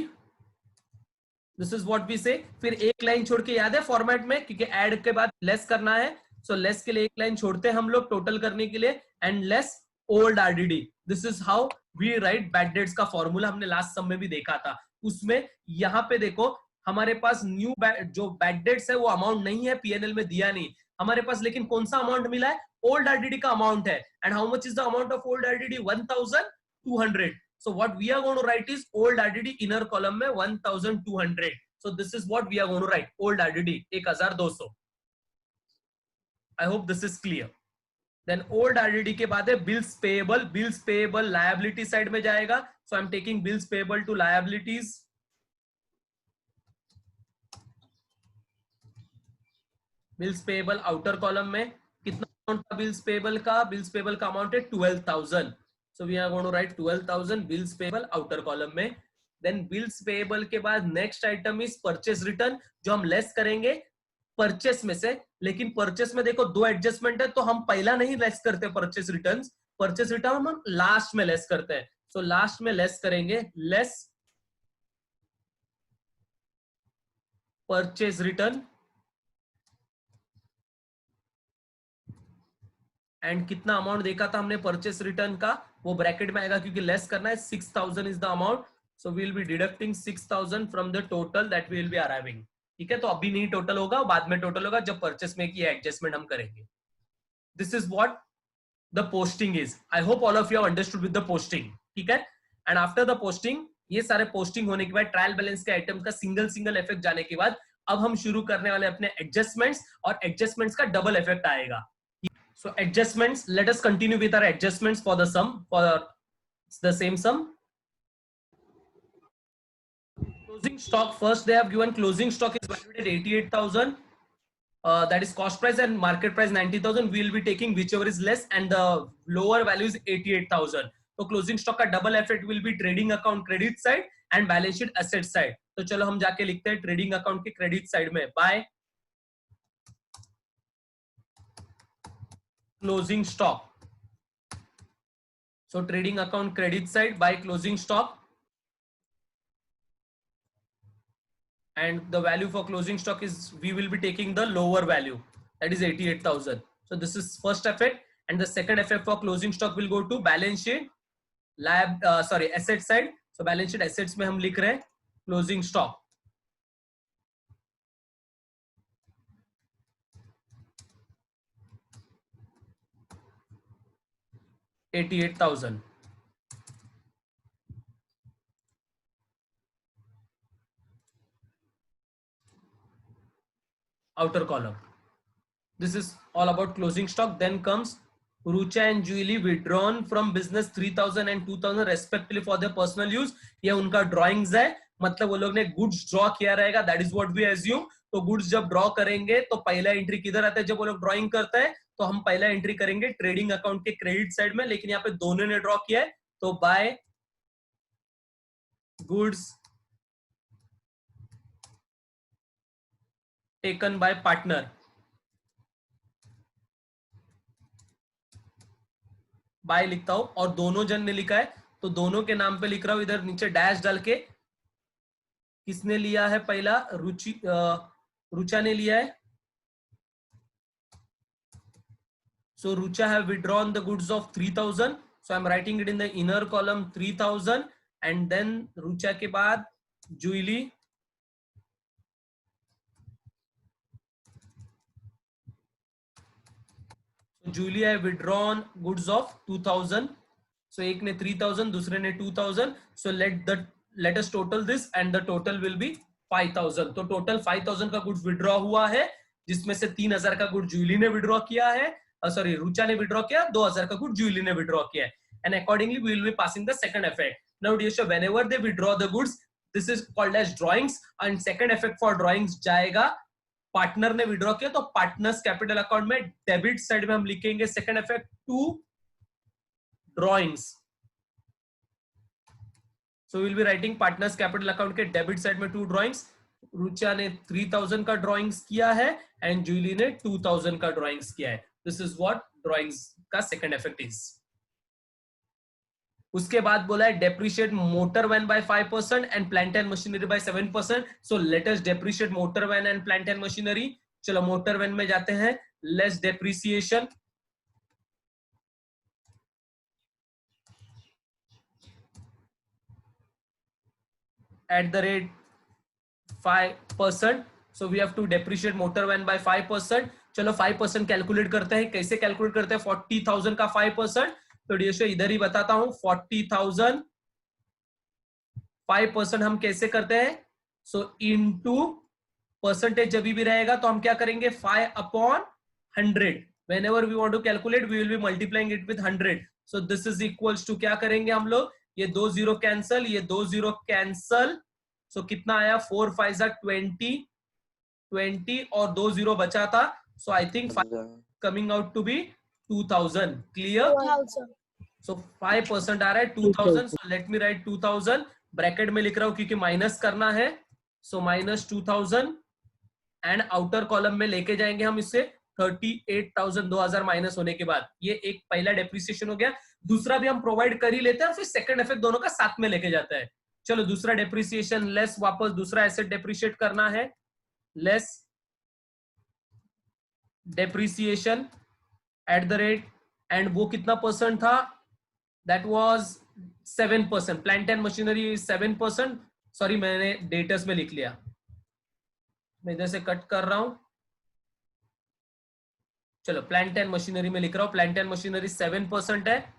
this is what we say. फिर एक line छोड़ के, याद है फॉर्मेट में, क्योंकि ऐड के बाद लेस करना है, सो लेस के लिए एक लाइन छोड़ते हैं हम लोग टोटल करने के लिए, and less old RDD, this is how we write bad debts का फॉर्मूला। हमने लास्ट सम में भी देखा था, उसमें यहाँ पे देखो हमारे पास न्यू जो बैड डेट्स है वो अमाउंट नहीं है, पीएनएल में दिया नहीं हमारे पास, लेकिन कौन सा अमाउंट मिला है, ओल्ड आरडीडी का अमाउंट है, and how much is the amount of old RDD, 1200। So what we are going to write is old RDD inner column में 1200. So this is what we are going to write, old RDD 1200. I hope this is clear. Then old RDD के बाद है bills payable. Bills payable liability side में जाएगा. So I'm taking bills payable to liabilities. Bills payable outer column में कितना amount था bills payable का? Bills payable का amount है 12,000. So we are going to write 12,000 bills payable outer column में. Then bills payable के बाद next item is purchase return, जो हम लेस करेंगे परचेस में से, लेकिन परचेस में देखो दो एडजस्टमेंट है, तो हम पहला नहीं लेस करते परचेस रिटर्न, परचेस रिटर्न हम लास्ट में लेस करते हैं। सो लास्ट में लेस करेंगे, लेस परचेस रिटर्न, एंड कितना अमाउंट देखा था हमने परचेस रिटर्न का, वो ब्रैकेट में आएगा क्योंकि लेस करना है, 6,000 is the amount, so we will be deducting 6,000 from the total that we will be arriving, ठीक है। तो अभी नहीं टोटल होगा, बाद में टोटल होगा जब परचेस में की एडजस्टमेंट हम करेंगे। This is what the posting is. I hope all of you have understood with the posting, ठीक है। एंड आफ्टर द पोस्टिंग, ये सारे पोस्टिंग होने के बाद ट्रायल बैलेंस के आइटम का सिंगल सिंगल इफेक्ट जाने के बाद अब हम शुरू करने वाले अपने एडजस्टमेंट्स, और एडजस्टमेंट्स का डबल इफेक्ट आएगा। So adjustments, let us continue with our adjustments for the sum, for the same sum. Closing stock, first they have given closing stock is valued at 88,000. That is cost price and market price 90,000. We will be taking whichever is less, and the lower value is 88,000. So closing stock का double effect will be trading account credit side and balance sheet asset side. तो चलो हम जाके लिखते हैं trading account के credit side में by closing stock. So trading account credit side by closing stock, and the value for closing stock is, we will be taking the lower value, that is 88,000. So this is first effect, and the second effect for closing stock will go to balance sheet asset side. So balance sheet assets में हम लिख रहे हैं closing stock, $88,000. Outer column. This is all about closing stock. Then comes Rucha and Julie withdrawn from business 3,000 and 2,000 respectively for their personal use. ये उनका drawings है, मतलब वो लोग ने goods draw किया रहेगा, that is what we assume. तो goods जब draw करेंगे तो पहला एंट्री किधर आता है, जब वो लोग ड्राइंग करते हैं तो हम पहला एंट्री करेंगे ट्रेडिंग अकाउंट के क्रेडिट साइड में, लेकिन यहाँ पे दोनों ने ड्रॉ किया है, तो by goods taken by partner, by लिखता हूं, और दोनों जन ने लिखा है तो दोनों के नाम पे लिख रहा हूं, इधर नीचे डैश डाल के। किसने लिया है पहला, रुचा ने लिया है, so Rucha have withdrawn the goods of 3,000, so I'm writing it in the inner column 3,000, and then Rucha के बाद Julie, so Julie have withdrawn goods of 2,000, so एक ने 3,000 दूसरे ने 2,000, so let us total this, and the total will be 5000, तो total 5000 का goods withdraw हुआ है, जिसमें से 3000 का गुड जूली ने विड्रॉ किया है, सॉरी रुचा ने विड्रॉ किया, 2000 का गुड जूली ने विड्रॉ किया है, and accordingly we will be passing the second effect. Now dear student, whenever they withdraw the goods, this is called as drawings, and second effect for drawings जाएगा, partner ने withdraw किया तो partners capital account में debit side में हम लिखेंगे second effect to drawings. So will be writing partners capital account के debit side में टू ड्राइंग्स. रुचा ने 3000 का ड्राइंग्स किया है एंड जूली ने 2000 का ड्राइंग्स किया है. दिस इज व्हाट ड्राइंग्स का सेकंड इफेक्ट इज. उसके बाद बोला है depreciate motor van by 5% and plant and machinery by 7%. So let us depreciate motor van and plant and machinery. चलो मोटर वैन में जाते हैं. Less depreciation, at the rate 5%. So we have to depreciate motor van by 5%. चलो 5% calculate करते हैं. कैसे calculate करते हैं? 40,000 का 5%. तो डियर इधर ही बताता हूं. 40,000 5% हम कैसे करते हैं? सो इनटू परसेंटेज जब भी रहेगा तो हम क्या करेंगे? 5/100. Whenever we want to calculate, we will be multiplying it with 100. So this is equals to क्या करेंगे हम लोग? ये 2 0 कैंसल, ये 2 0 कैंसल. सो कितना आया? 4 5 20 और 2 0 बचा था. So I think coming out to be 2000. Clear? So 5% आ रहा है 2000. So let me write 2000 bracket में लिख रहा हूं क्योंकि माइनस करना है. So minus 2000 and outer column में लेके जाएंगे हम इससे 38,000 2000 माइनस होने के बाद. ये एक पहला डेप्रिसिएशन हो गया. दूसरा भी हम प्रोवाइड कर ही लेते हैं और फिर सेकंड इफेक्ट दोनों का साथ में लेके जाता है. चलो दूसरा डेप्रिसिएशन लेस, वापस दूसरा एसेट डेप्रिशिएट करना है. Less depreciation at the rate, and वो कितना परसेंट था? That was 7%. Plant and machinery 7%. Sorry मैंने डेटर्स में लिख लिया, मैं इधर से कट कर रहा हूं. चलो प्लांट एंड मशीनरी में लिख रहा हूं. प्लांट एंड मशीनरी 7% है.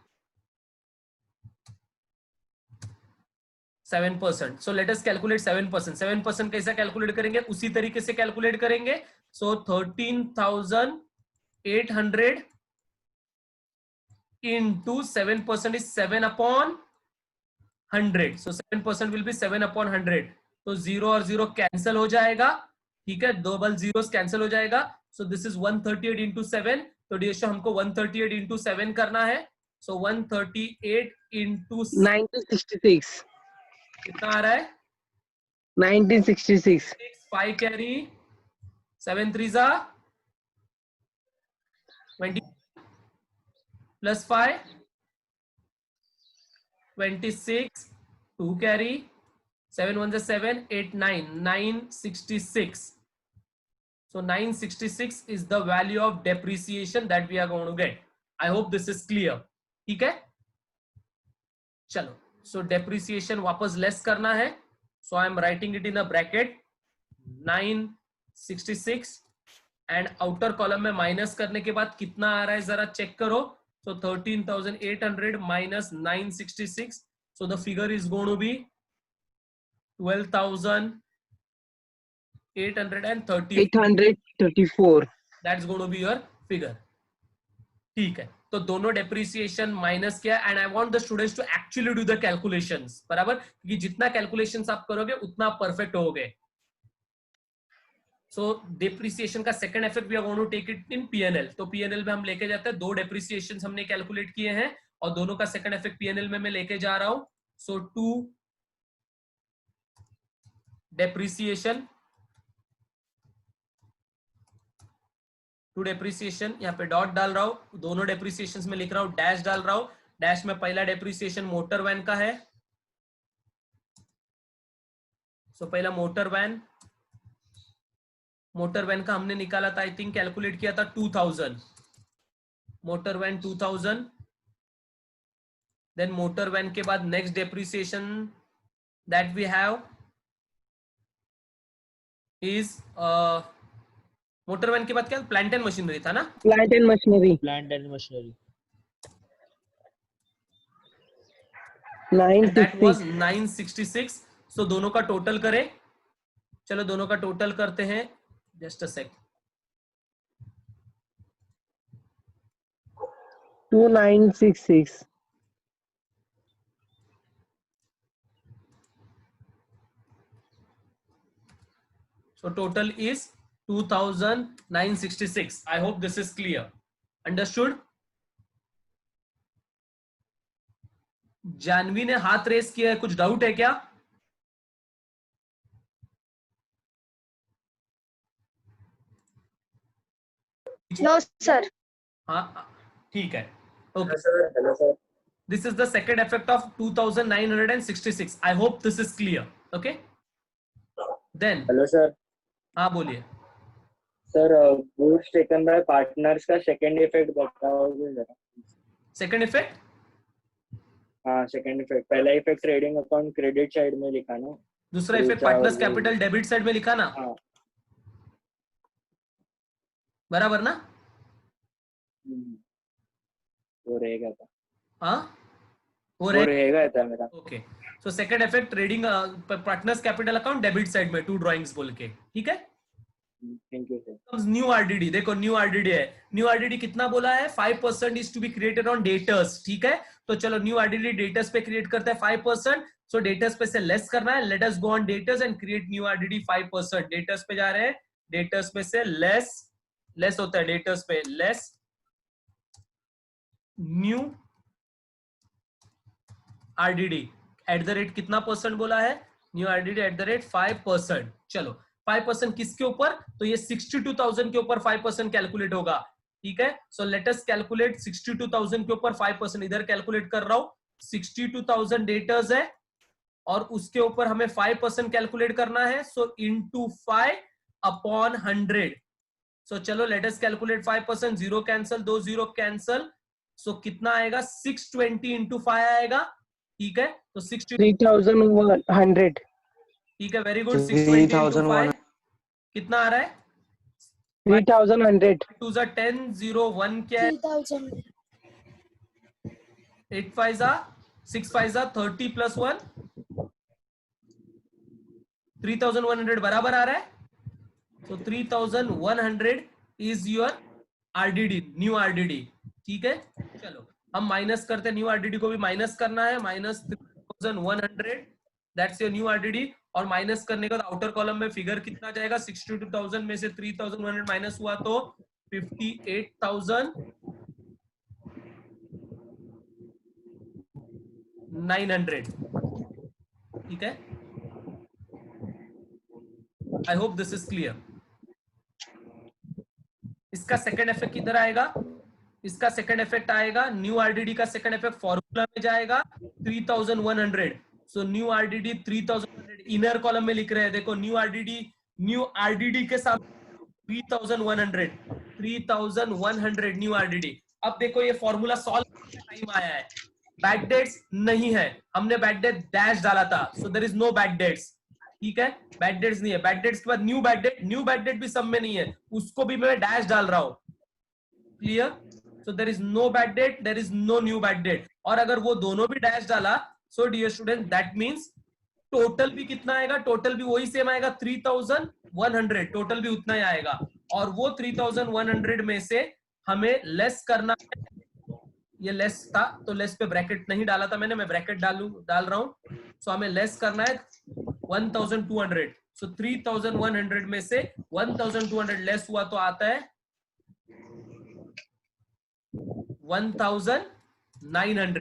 7%. So let us calculate 7%. 7% कैसा कैलकुलेट करेंगे? उसी तरीके से कैलकुलेट करेंगे. सो 13,800 into 7% is 7/100. So 7% will be 7/100. तो 0 और 0 कैंसिल हो जाएगा. ठीक है, डबल जीरोस कैंसिल हो जाएगा. सो दिस इज 138 into 7. तो डियर हमको 138 into 7 करना है. सो 138 into 1966. कितना आ रहा है? 1966. 5 कैरी 7 3 जा 20 plus 5 26 2 carry 7 1 7 8 9 966. So 966 is the value of depreciation that we are going to get. I hope this is clear. ठीक है, चलो. So depreciation वापस लेस करना है. So I am writing it in a bracket 966 and outer column में minus करने के बाद कितना आ रहा है जरा चेक करो. So 13,800 minus 966. So the figure is going to be 12,834. That's going to be your figure. ठीक है, तो दोनों डेप्रिसिएशन माइनस किया and I want the students to actually do the calculations. बराबर, क्योंकि जितना कैलकुलेशंस आप करोगे उतना परफेक्ट होगे. सो डेप्रिसिएशन का second effect we are going to take it in PNL. तो पीएनएल में हम लेके जाते हैं. 2 डेप्रिसिएशंस हमने कैलकुलेट किए हैं और दोनों का सेकंड इफेक्ट पीएनएल में मैं लेके जा रहा हूं. सो 2 डेप्रिसिएशन, 2 डेप्रिसिएशन, यहाँ पे डॉट डाल रहा हूं. दोनों डेप्रिसिएशंस में लिख रहा हूं, डैश डाल रहा हूं. डैश में पहला डेप्रिसिएशन मोटर वैन का है. सो पहला मोटर वैन का हमने निकाला था, आई थिंक कैलकुलेट किया था 2000. Motor van 2000. Then motor van के बाद next depreciation that we have is motor van के बाद क्या? प्लांट एंड मशीनरी था ना? Plant and machinery. Plant and machinery. And that was 966. 966. So दोनों का टोटल करें. चलो दोनों का टोटल करते हैं, just a sec. 2966. So total is 2,966. I hope this is clear. Understood? Janvi ने हाथ रेस किया है, कुछ डाउट है क्या? No, sir. हाँ ठीक है, okay. Hello, sir. This is the second effect of 2,966. I hope this is clear. Okay. Then, Hello, sir. हाँ बोलिए। Sir, goods taken by partners का second effect बताओगे जरा? सेकंड इफेक्ट, हाँ, second effect. पहला effect trading account credit side में लिखा ना? दूसरा effect partners capital debit side में लिखा ना? हाँ। बराबर ना? वो रहेगा था। हाँ वो रहेगा था मेरा। Okay. So second effect trading partners capital account debit side में 2 ड्राइंग्स बोल के, ठीक है। Thank you sir. New RDD, देखो न्यू आरडीडी है। न्यू आरडीडी कितना बोला है? 5% is to be created on debtors, ठीक है। तो चलो न्यू आरडीडी डेटर्स पे क्रिएट करते हैं 5%। सो डेटर्स पे से लेस करना है, late us go on debtors and create new RDD 5%। Debtors पे जा रहे हैं, डेटर्स पे से लेस होता है, डेटर्स पे less new RDD at the rate कितना परसेंट बोला है? New RDD at the rate 5%। चलो 5% किसके ऊपर? तो ये 62,000 के ऊपर 5% कैलकुलेट होगा, ठीक है। सो लेट अस कैलकुलेट 62,000 के ऊपर 5%। इधर कैलकुलेट कर रहा हूं, 62,000 डेटर्स है और उसके ऊपर हमें 5% कैलकुलेट करना है। सो इनटू 5 अपॉन 100। सो चलो let us calculate 5%। 0 cancel, 2 0 cancel. So कितना आएगा? 620 इंटू 5 आएगा, ठीक है। तो 3,100. ठीक है, वेरी गुड। 620 इंटू 5 कितना आ रहा है? 3,100. 2 10 0 1 क्या है? 3,000. 8 5 6 5 30 प्लस 1 3,100 बराबर आ रहा है। तो 3,100 is your RDD, new RDD, ठीक है। चलो हम माइनस करते हैं, न्यू आरडीडी को भी माइनस करना है। Minus 3,100 that's your new RDD. और माइनस करने के बाद आउटर कॉलम में फिगर कितना जाएगा? 62,000 में से 3,100 माइनस हुआ तो 58,900, ठीक है। I hope this is clear. इसका सेकंड इफेक्ट किधर आएगा? इसका सेकंड इफेक्ट आएगा, न्यू आरडीडी का सेकंड इफेक्ट फॉर्मूला में जाएगा 3,100। So new RDD 3,100 inner column में लिख रहे हैं। देखो न्यू आरडीडी के साथ 3,100 न्यू आरडीडी। अब देखो ये फॉर्मूला सॉल्व करने का टाइम आया है। बैक डेट्स नहीं है, हमने बैक डेट डैश डाला था। So there is no bad debts, ठीक है। बैक डेट्स नहीं है। बैक डेट्स के बाद न्यू बैक डेट भी सब में नहीं है, उसको भी मैं डैश डाल रहा हूं, clear. So there is no bad debt, there is no new bad debt. और अगर वो दोनों भी डैश डाला, so dear student that means total भी कितना आएगा? टोटल भी वही सेम आएगा, 3,100। टोटल भी उतना ही आएगा। और वो 3,100 में से हमें लेस करना है। ये लेस था तो लेस पे ब्रैकेट नहीं डाला था मैंने, मैं ब्रैकेट डाल रहा हूं। सो हमें लेस करना है 1,200। सो 3,100 में से 1,200 लेस हुआ तो आता है 1,900।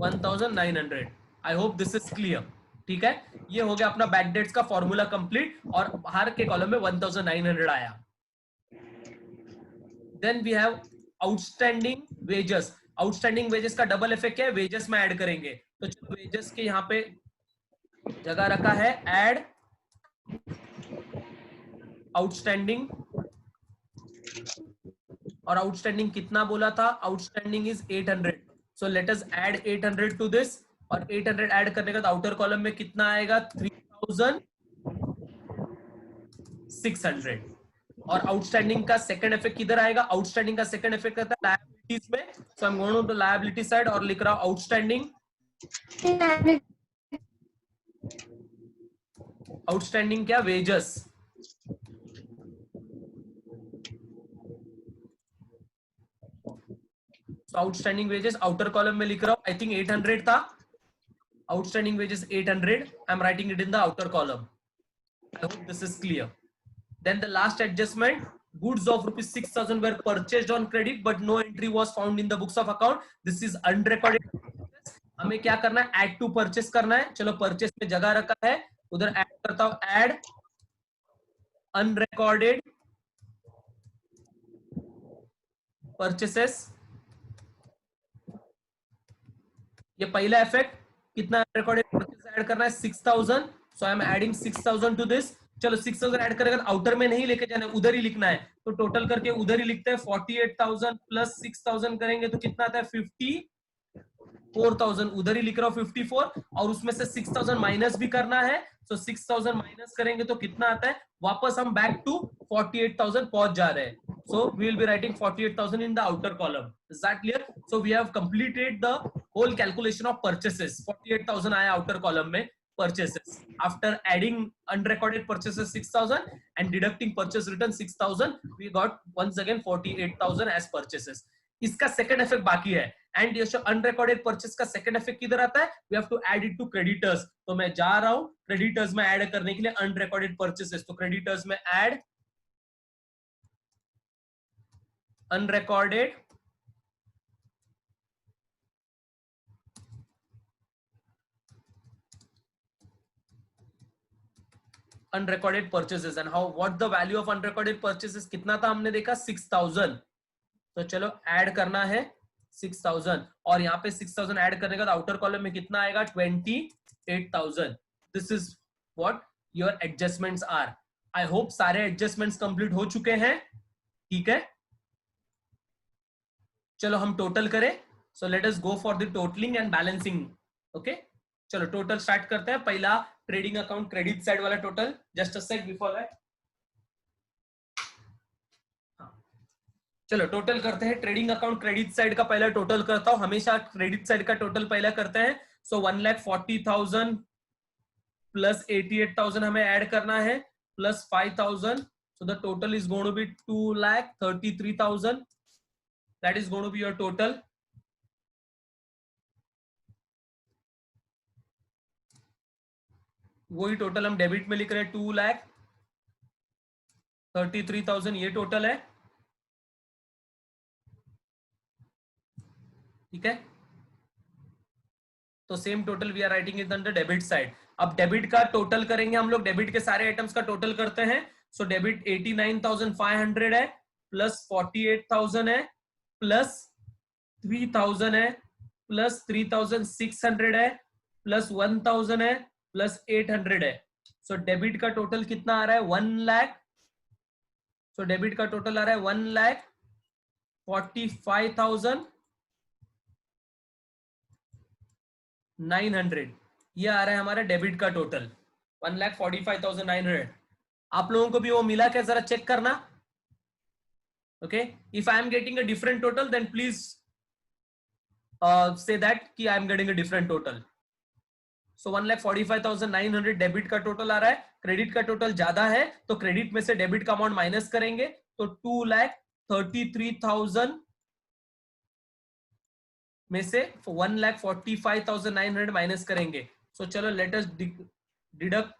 1,900। आई होप दिस इज क्लियर, ठीक है। ये हो गया अपना बैकडेट्स का फॉर्मूला कंप्लीट और हर के कॉलम में 1,900 आया। Then we have outstanding wages. Outstanding wages का डबल इफेक्ट क्या है? वेजेस में ऐड करेंगे। तो चलो वेजेस के यहाँ पे जगह रखा है ऐड आउटस्टैंडिंग। और आउटस्टैंडिंग कितना बोला था? Outstanding is 800। So let us add 800 to this. और 800 ऐड करने का आउटर कॉलम में कितना आएगा? 3,600। और आउटस्टैंडिंग का सेकंड इफेक्ट किधर आएगा? आउटस्टैंडिंग का सेकंड इफेक्ट करता है लायबिलिटीज में। So I am going to liability side और लिख रहा हूं आउटस्टैंडिंग आउटस्टैंडिंग क्या, wages. Outstanding wages outer column में लिख रहा हूं, आई थिंक 800 था। Outstanding wages 800, I am writing it in the outer column. I hope this is clear. Then the last adjustment, goods of rupees 6,000 were purchased on credit but no entry was found in the books of account. This is unrecorded. हमें क्या करना है, add to purchase करना है। चलो purchase में जगह रखा है, उधर add करता हूं, add unrecorded purchases। ये पहला इफेक्ट, कितना unrecorded purchase ऐड करना है, 6,000। So I am adding 6,000 to this। चलो 6,000 ऐड करेगा, आउटर में नहीं लेके जाना, उधर ही लिखना है, तो टोटल करके उधर ही लिखते हैं। 48,000 प्लस 6,000 करेंगे तो कितना आता है, 54,000। उधर ही लिख रहा हूँ 54, और उसमें से 6,000 माइनस भी करना है। तो 6,000 माइनस करेंगे तो कितना आता है, वापस हम बैक टू 48,000 पहुंच जा रहे हैं। So we will be writing 48,000 in the outer column. Is that clear? So we have completed the whole calculation of purchases. 48,000 आया outer column में purchases. After adding unrecorded purchases 6,000 and deducting purchase return 6,000, we got once again 48,000 as purchases. इसका second effect बाकी है, and ये unrecorded purchase का second effect किधर आता है, we have to add it to creditors. तो मैं जा रहा हूँ creditors में add करने के लिए unrecorded purchases, तो creditors में add unrecorded purchases and how, what the value of unrecorded purchases कितना था हमने देखा, 6,000। तो चलो ऐड करना है 6,000, और यहाँ पे 6,000 ऐड करने का आउटर कॉलम में कितना आएगा, 28,000। This is what your adjustments are. I hope सारे एडजस्टमेंट्स कंप्लीट हो चुके हैं, ठीक है। चलो हम टोटल करें। So let us go for the totalling and balancing. Okay, चलो टोटल स्टार्ट करते हैं। पहला ट्रेडिंग अकाउंट क्रेडिट साइड वाला total, just a sec before that. चलो टोटल करते हैं। ट्रेडिंग अकाउंट क्रेडिट साइड का पहला टोटल करता हूं, हमेशा क्रेडिट साइड का टोटल पहला करते हैं। सो 1,40,000 प्लस 88,000 हमें ऐड करना है, plus 5,000। So the total is going to be 2,33,000। That is going to be your total. वही टोटल हम डेबिट में लिख रहे हैं, 2,33,000 ये टोटल है, ठीक है। तो same total we are writing it under debit side. अब डेबिट का टोटल करेंगे हम लोग, डेबिट के सारे आइटम्स का टोटल करते हैं। सो डेबिट 89,500 है, प्लस 48,000 है, प्लस 3,000 है, प्लस 3,600 है, प्लस 1,000 है, प्लस 800 है। सो डेबिट का टोटल कितना आ रहा है, 1 लाख। सो डेबिट का टोटल आ रहा है 1,45,900। ये आ रहा है हमारा डेबिट का टोटल, 1,45,900। आप लोगों को भी वो मिला क्या, जरा चेक करना। Okay, if I am getting a different total then please say that कि I am getting a different total. So 1,45,900 debit का टोटल आ रहा है। क्रेडिट का टोटल ज्यादा है तो क्रेडिट में से डेबिट का अमाउंट माइनस करेंगे, तो 2,33,000 में से 1,45,900 माइनस करेंगे। सो चलो लेट अस डिडक्ट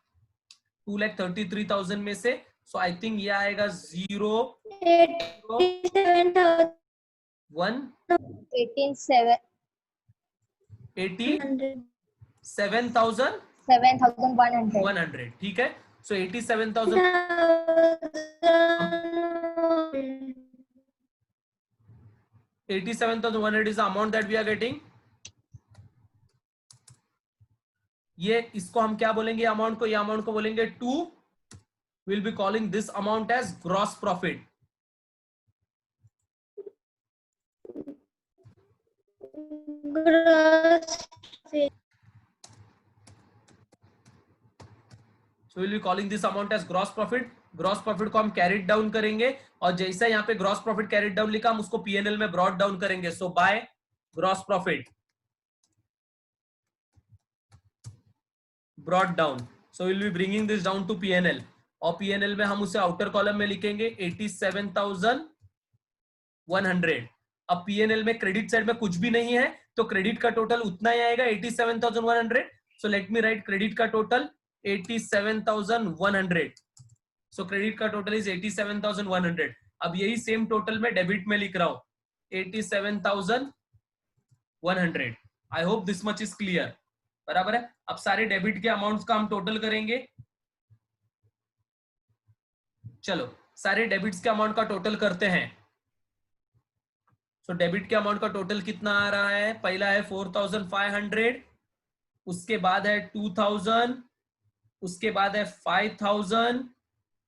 2,33,000 में से। सो आई थिंक ये आएगा 87,100, ठीक है। सो 87,100 is the amount that we are getting. ये इसको हम क्या बोलेंगे, अमाउंट को, ये अमाउंट को बोलेंगे 2, we'll be calling this amount as gross profit. So we'll be calling this amount as gross profit. Gross profit को हम कैरिड डाउन करेंगे, और जैसा यहाँ पे ग्रॉस प्रॉफिट कैरिड डाउन लिखा हम उसको पीएनएल में ब्रॉट डाउन करेंगे। So by gross profit brought down. So will be bringing this down to PNL, और पीएनएल में हम उसे आउटर कॉलम में लिखेंगे 87,100। अब पीएनएल में क्रेडिट साइड में कुछ भी नहीं है तो क्रेडिट का टोटल उतना ही आएगा 87,100। सो लेट मी राइट क्रेडिट का टोटल 87,100। सो क्रेडिट का टोटल इज 87,100। अब यही सेम टोटल मैं डेबिट में लिख रहा हूं 87,100। आई hope this much is clear, बराबर है। अब सारे डेबिट के अमाउंट्स का हम टोटल करेंगे। चलो सारे डेबिट्स के अमाउंट का टोटल करते हैं। सो डेबिट के अमाउंट का टोटल कितना आ रहा है? पहला है 4,500, उसके बाद है 2,000, उसके बाद है 5,000,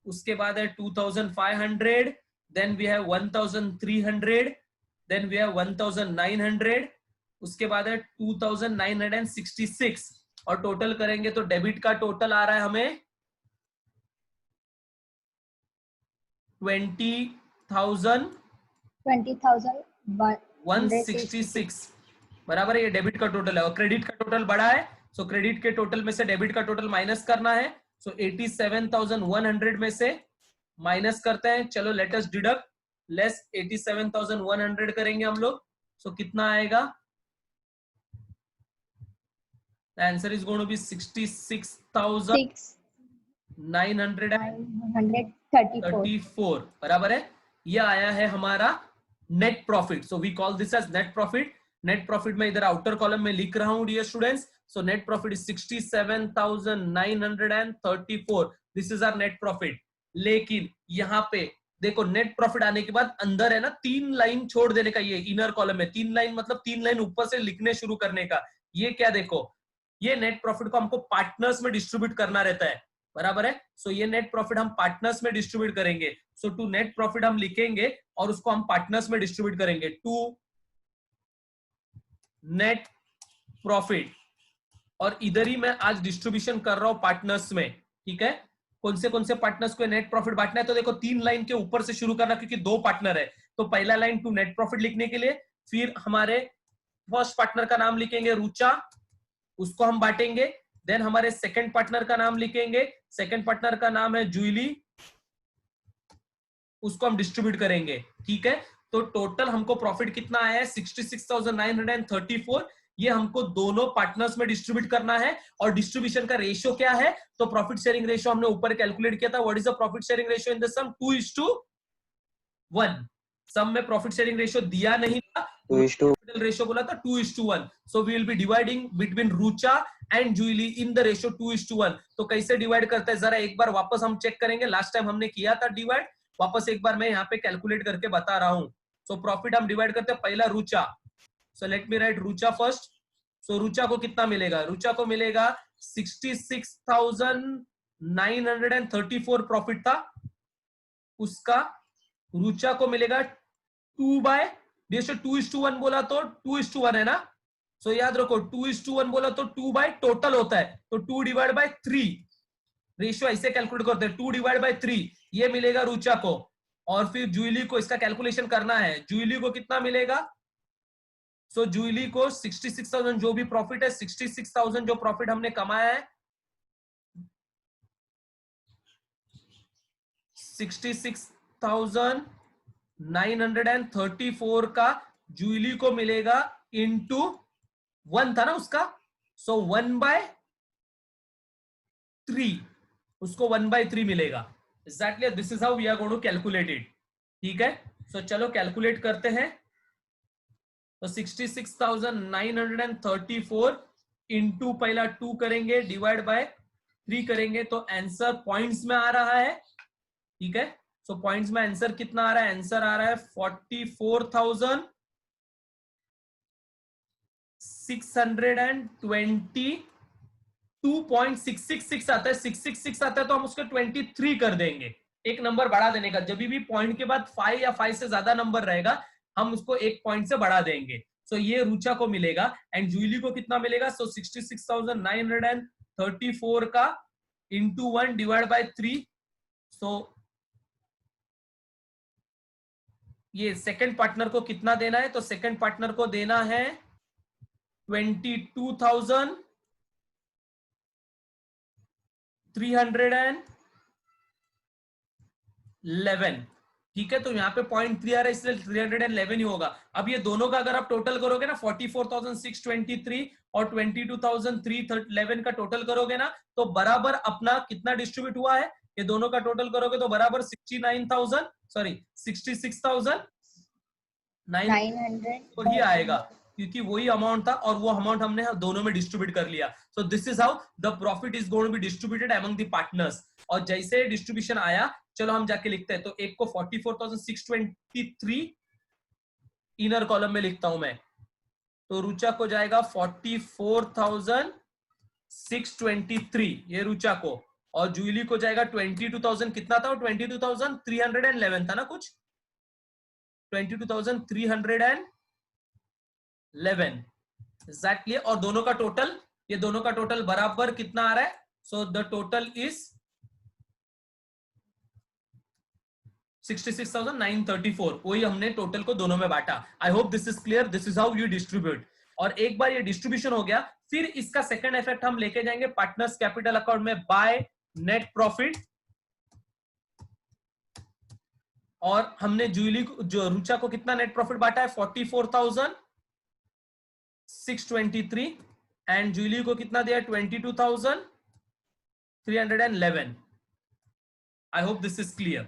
उसके बाद है 2,500, then we have 1,300, then we have 1,900, उसके बाद है 2,966, और टोटल करेंगे तो डेबिट का टोटल आ रहा है हमें 20,166, बराबर है। ये डेबिट का टोटल है, और क्रेडिट का टोटल बड़ा है, सो क्रेडिट के टोटल में से डेबिट का टोटल माइनस करना है। सो 87,100 में से माइनस करते हैं। चलो लेट अस डिडक्ट, लेस 87,100 करेंगे हम लोग। सो कितना आएगा? The answer is going to be 66,934, बराबर है। ये आया है हमारा net profit. So we call this as net profit. Net profit में इधर आउटर कॉलम में लिख रहा हूं dear students. So net profit is 67,934। This is our net profit. लेकिन यहाँ पे देखो नेट प्रॉफिट आने के बाद अंदर है ना 3 लाइन छोड़ देने का, ये इनर कॉलम में 3 लाइन मतलब 3 लाइन ऊपर से लिखने शुरू करने का। ये क्या देखो, ये नेट प्रॉफिट को हमको पार्टनर्स में डिस्ट्रीब्यूट करना रहता है, बराबर है। सो ये नेट प्रॉफिट हम पार्टनर्स में डिस्ट्रीब्यूट करेंगे। सो टू नेट प्रॉफिट हम लिखेंगे और उसको हम पार्टनर्स में डिस्ट्रीब्यूट करेंगे। टू नेट प्रॉफिट, और इधर ही मैं आज डिस्ट्रीब्यूशन कर रहा हूं पार्टनर्स में, ठीक है। कौन से पार्टनर्स को नेट प्रॉफिट बांटना है? तो देखो 3 लाइन के ऊपर से शुरू करना, क्योंकि 2 पार्टनर है। तो पहला लाइन टू नेट प्रॉफिट लिखने के लिए, फिर हमारे फर्स्ट पार्टनर का नाम लिखेंगे रुचा, उसको हम बांटेंगे। देन हमारे सेकंड पार्टनर का नाम लिखेंगे, सेकंड पार्टनर का नाम है जूली, उसको हम डिस्ट्रीब्यूट करेंगे, ठीक है। तो टोटल हमको प्रॉफिट कितना आया है? 66,934। ये हमको दोनों पार्टनर्स में डिस्ट्रीब्यूट करना है। और डिस्ट्रीब्यूशन का रेशियो क्या है? तो प्रॉफिट शेयरिंग रेशियो हमने ऊपर कैलकुलेट किया था। What is the profit sharing ratio in the sum? 2:1। Sum में प्रॉफिट शेयरिंग रेशियो दिया नहीं था, रेशियो बोला था 2:1। So we will be dividing between Rucha and Julie in the ratio 2:1। तो कैसे डिवाइड करते हैं जरा एक बार वापस हम चेक करेंगे। लास्ट टाइम हमने किया था डिवाइड, वापस एक बार मैं यहाँ पे कैलकुलेट करके बता रहा हूं। सो प्रॉफिट हम डिवाइड करते हैं, पहला Rucha. So let me write Rucha first. So Rucha को कितना मिलेगा? रुचा को मिलेगा 66,934 प्रॉफिट था उसका। रुचा को मिलेगा 2/1 बोला तो 2:1 है ना। सो याद रखो 2:1 बोला तो 2 बाय टोटल होता है, तो 2/3 रेशियो ऐसे कैलकुलेट करते हैं। 2/3 ये मिलेगा रुचा को। और फिर जूली को इसका कैलकुलेशन करना है। जूली को कितना मिलेगा? सो जूली को 66,000 जो भी प्रॉफिट है, 66,000 जो प्रॉफिट हमने कमाया है, 66,934 का जूली को मिलेगा इंटू 1 था ना उसका। सो 1/3 उसको 1/3 मिलेगा। Exactly this is how we are going to calculate it, ठीक है। सो चलो कैलकुलेट करते हैं। तो 66,934 इंटू पहला 2 करेंगे, डिवाइड बाय 3 करेंगे, तो आंसर पॉइंट्स में आ रहा है, ठीक है। सो पॉइंट्स में आंसर कितना आ रहा है? आंसर आ रहा है 44,622.666 आता है। 666 आता है तो हम उसको 23 कर देंगे, एक नंबर बढ़ा देने का। जब भी पॉइंट के बाद 5 या 5 से ज्यादा नंबर रहेगा हम उसको एक पॉइंट से बढ़ा देंगे। सो ये रुचा को मिलेगा। एंड जूली को कितना मिलेगा? सो 66,934 का इंटू 1 डिवाइड बाय 3। सो ये सेकंड पार्टनर को कितना देना है? तो सेकंड पार्टनर को देना है 22,000 311, ठीक है। तो यहाँ पे 0.3 आ रहा है, इसलिए 311 ही होगा। अब ये दोनों का अगर आप टोटल करोगे ना, 44,623 और 22,311 का टोटल करोगे ना, तो बराबर अपना कितना डिस्ट्रीब्यूट हुआ है, ये दोनों का टोटल करोगे तो बराबर 69,900 ही आएगा, क्योंकि वही अमाउंट था और वो अमाउंट हमने दोनों में डिस्ट्रीब्यूट कर लिया। So this is how the profit is going to be distributed among the partners. और जैसे डिस्ट्रीब्यूशन आया, चलो हम जाके लिखते हैं। तो एक को 44,623 इनर कॉलम में लिखता हूं मैं, तो रुचा को जाएगा 44,623, ये रुचा को, और जूली को जाएगा 22,000, कितना था वो, 22,311 था ना कुछ, 22,311 एग्जैक्टली। और दोनों का टोटल, ये दोनों का टोटल बराबर कितना आ रहा है, सो द टोटल इज 66,934, वही हमने टोटल को दोनों में बांटा। आई hope this is clear, this is how you distribute. और एक बार ये डिस्ट्रीब्यूशन हो गया, फिर इसका सेकंड इफेक्ट हम लेके जाएंगे पार्टनर्स कैपिटल अकाउंट में बाय नेट प्रॉफिट। और हमने जूली जो रुचा को कितना नेट प्रॉफिट बांटा है, 44,623, एंड जूली को कितना दिया है, 22,311। आई होप दिस इज क्लियर,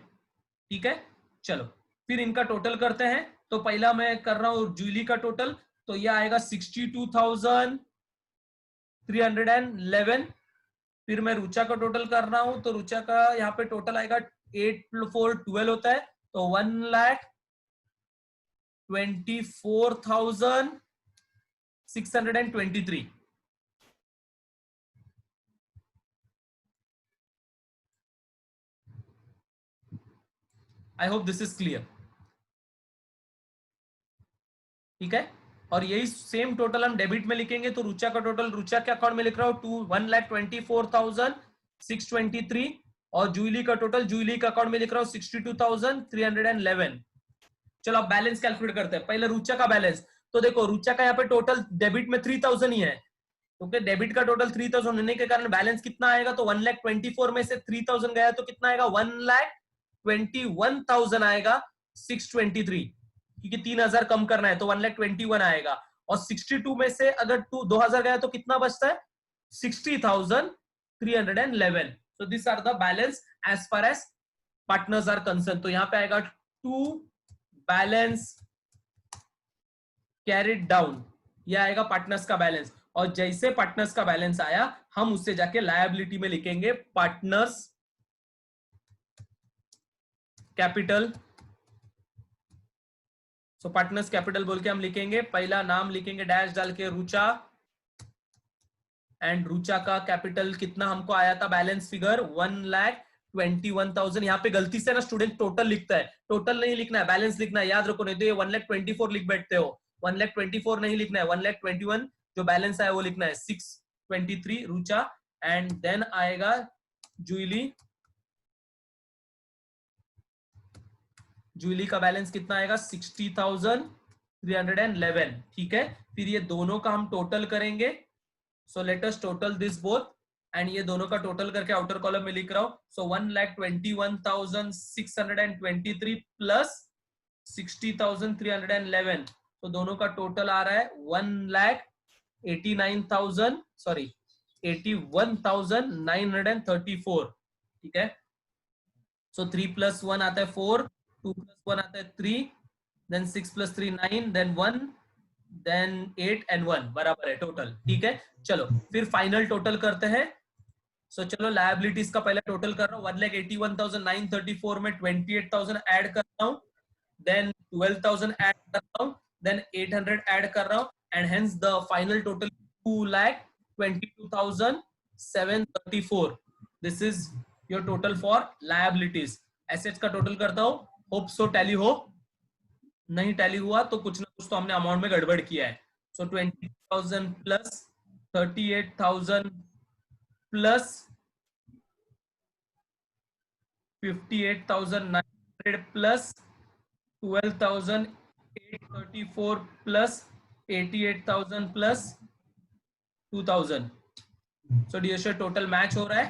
ठीक है। चलो फिर इनका टोटल करते हैं। तो पहला मैं कर रहा हूं जूली का टोटल, तो यह आएगा 62,311। फिर मैं रुचा का टोटल कर रहा हूं, तो रुचा का यहाँ पे टोटल आएगा 8 + 4 12 होता है, तो 1,24,623। आई होप दिस इज क्लियर, ठीक है। और यही सेम टोटल हम डेबिट में लिखेंगे। तो रुचा का टोटल, रुचा के अकाउंट में लिख रहा हूं 1,24,623, और जूली का टोटल, जूली का अकाउंट में लिख रहा हूं 62,311। चलो अब बैलेंस कैलकुलेट करते हैं। पहले रुचा का बैलेंस, तो देखो रुचा का यहाँ पे टोटल डेबिट में 3,000 ही है, क्योंकि डेबिट का टोटल 3,000 होने के कारण बैलेंस कितना आएगा, तो 1,24,000 में से 3,000 गया तो कितना आएगा, 1,21,000 आएगा 623, क्योंकि 3,000 कम करना है तो 1,21,000 आएगा। और 62 में से अगर 2,000 गया तो कितना बचता है, 60,311। So this are the balance as far as partners are concern. तो यहाँ पे आएगा टू बैलेंस कैरिड डाउन, ये आएगा पार्टनर्स का बैलेंस। और जैसे पार्टनर्स का बैलेंस आया, हम उससे जाके लायबिलिटी में लिखेंगे पार्टनर्स कैपिटल। सो पार्टनर्स कैपिटल बोल के हम लिखेंगे, पहला नाम लिखेंगे डैश डाल के रुचा, एंड रुचा का कैपिटल कितना हमको आया था, बैलेंस फिगर 1,21,000। यहाँ पे गलती से ना स्टूडेंट टोटल लिखता है, टोटल नहीं लिखना है, बैलेंस लिखना है, याद रखो, नहीं तो ये 1,24,000 लिख बैठते हो। 1,24,000 नहीं लिखना है, 1,21,000 जो बैलेंस आया वो लिखना है, 623 रुचा, एंड देन आएगा जूली। जूली का बैलेंस कितना आएगा, 60,311, ठीक है। फिर ये दोनों का हम टोटल करेंगे। सो let us total this both, and ये दोनों का टोटल करके आउटर कॉलम में लिख रहा हूं। सो 1,21,623 प्लस 60,311, तो दोनों का टोटल आ रहा है 81,934, ठीक है। सो 3 + 1 आता है 4, 2 + 1 आता है 3, देन 6 + 3 9, देन 1, देन 8 एंड 1 बराबर है टोटल, ठीक है। चलो फिर फाइनल टोटल करते हैं। सो चलो लायबिलिटीज का पहले टोटल कर रहा हूँ। 1,81,934 में 28,000 ऐड कर रहा हूँ, देन 12,000 ऐड कर रहा हूँ, देन 800 ऐड कर रहा हूँ, and hence the final total 2,22,734। This is your total for liabilities. Assets का टोटल करता हूँ, होप सो टैली हो, नहीं टैली हुआ तो कुछ ना कुछ तो हमने अमाउंट में गड़बड़ किया है। So 20,000 plus 38,000 plus 58,900 plus 12,834 plus 88,000 plus 2,000। So dear sir total match हो रहा है,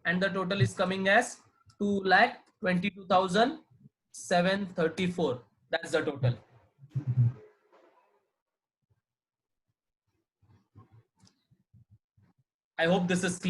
and the total is coming as 2,22,734. That's the total. I hope this is clear.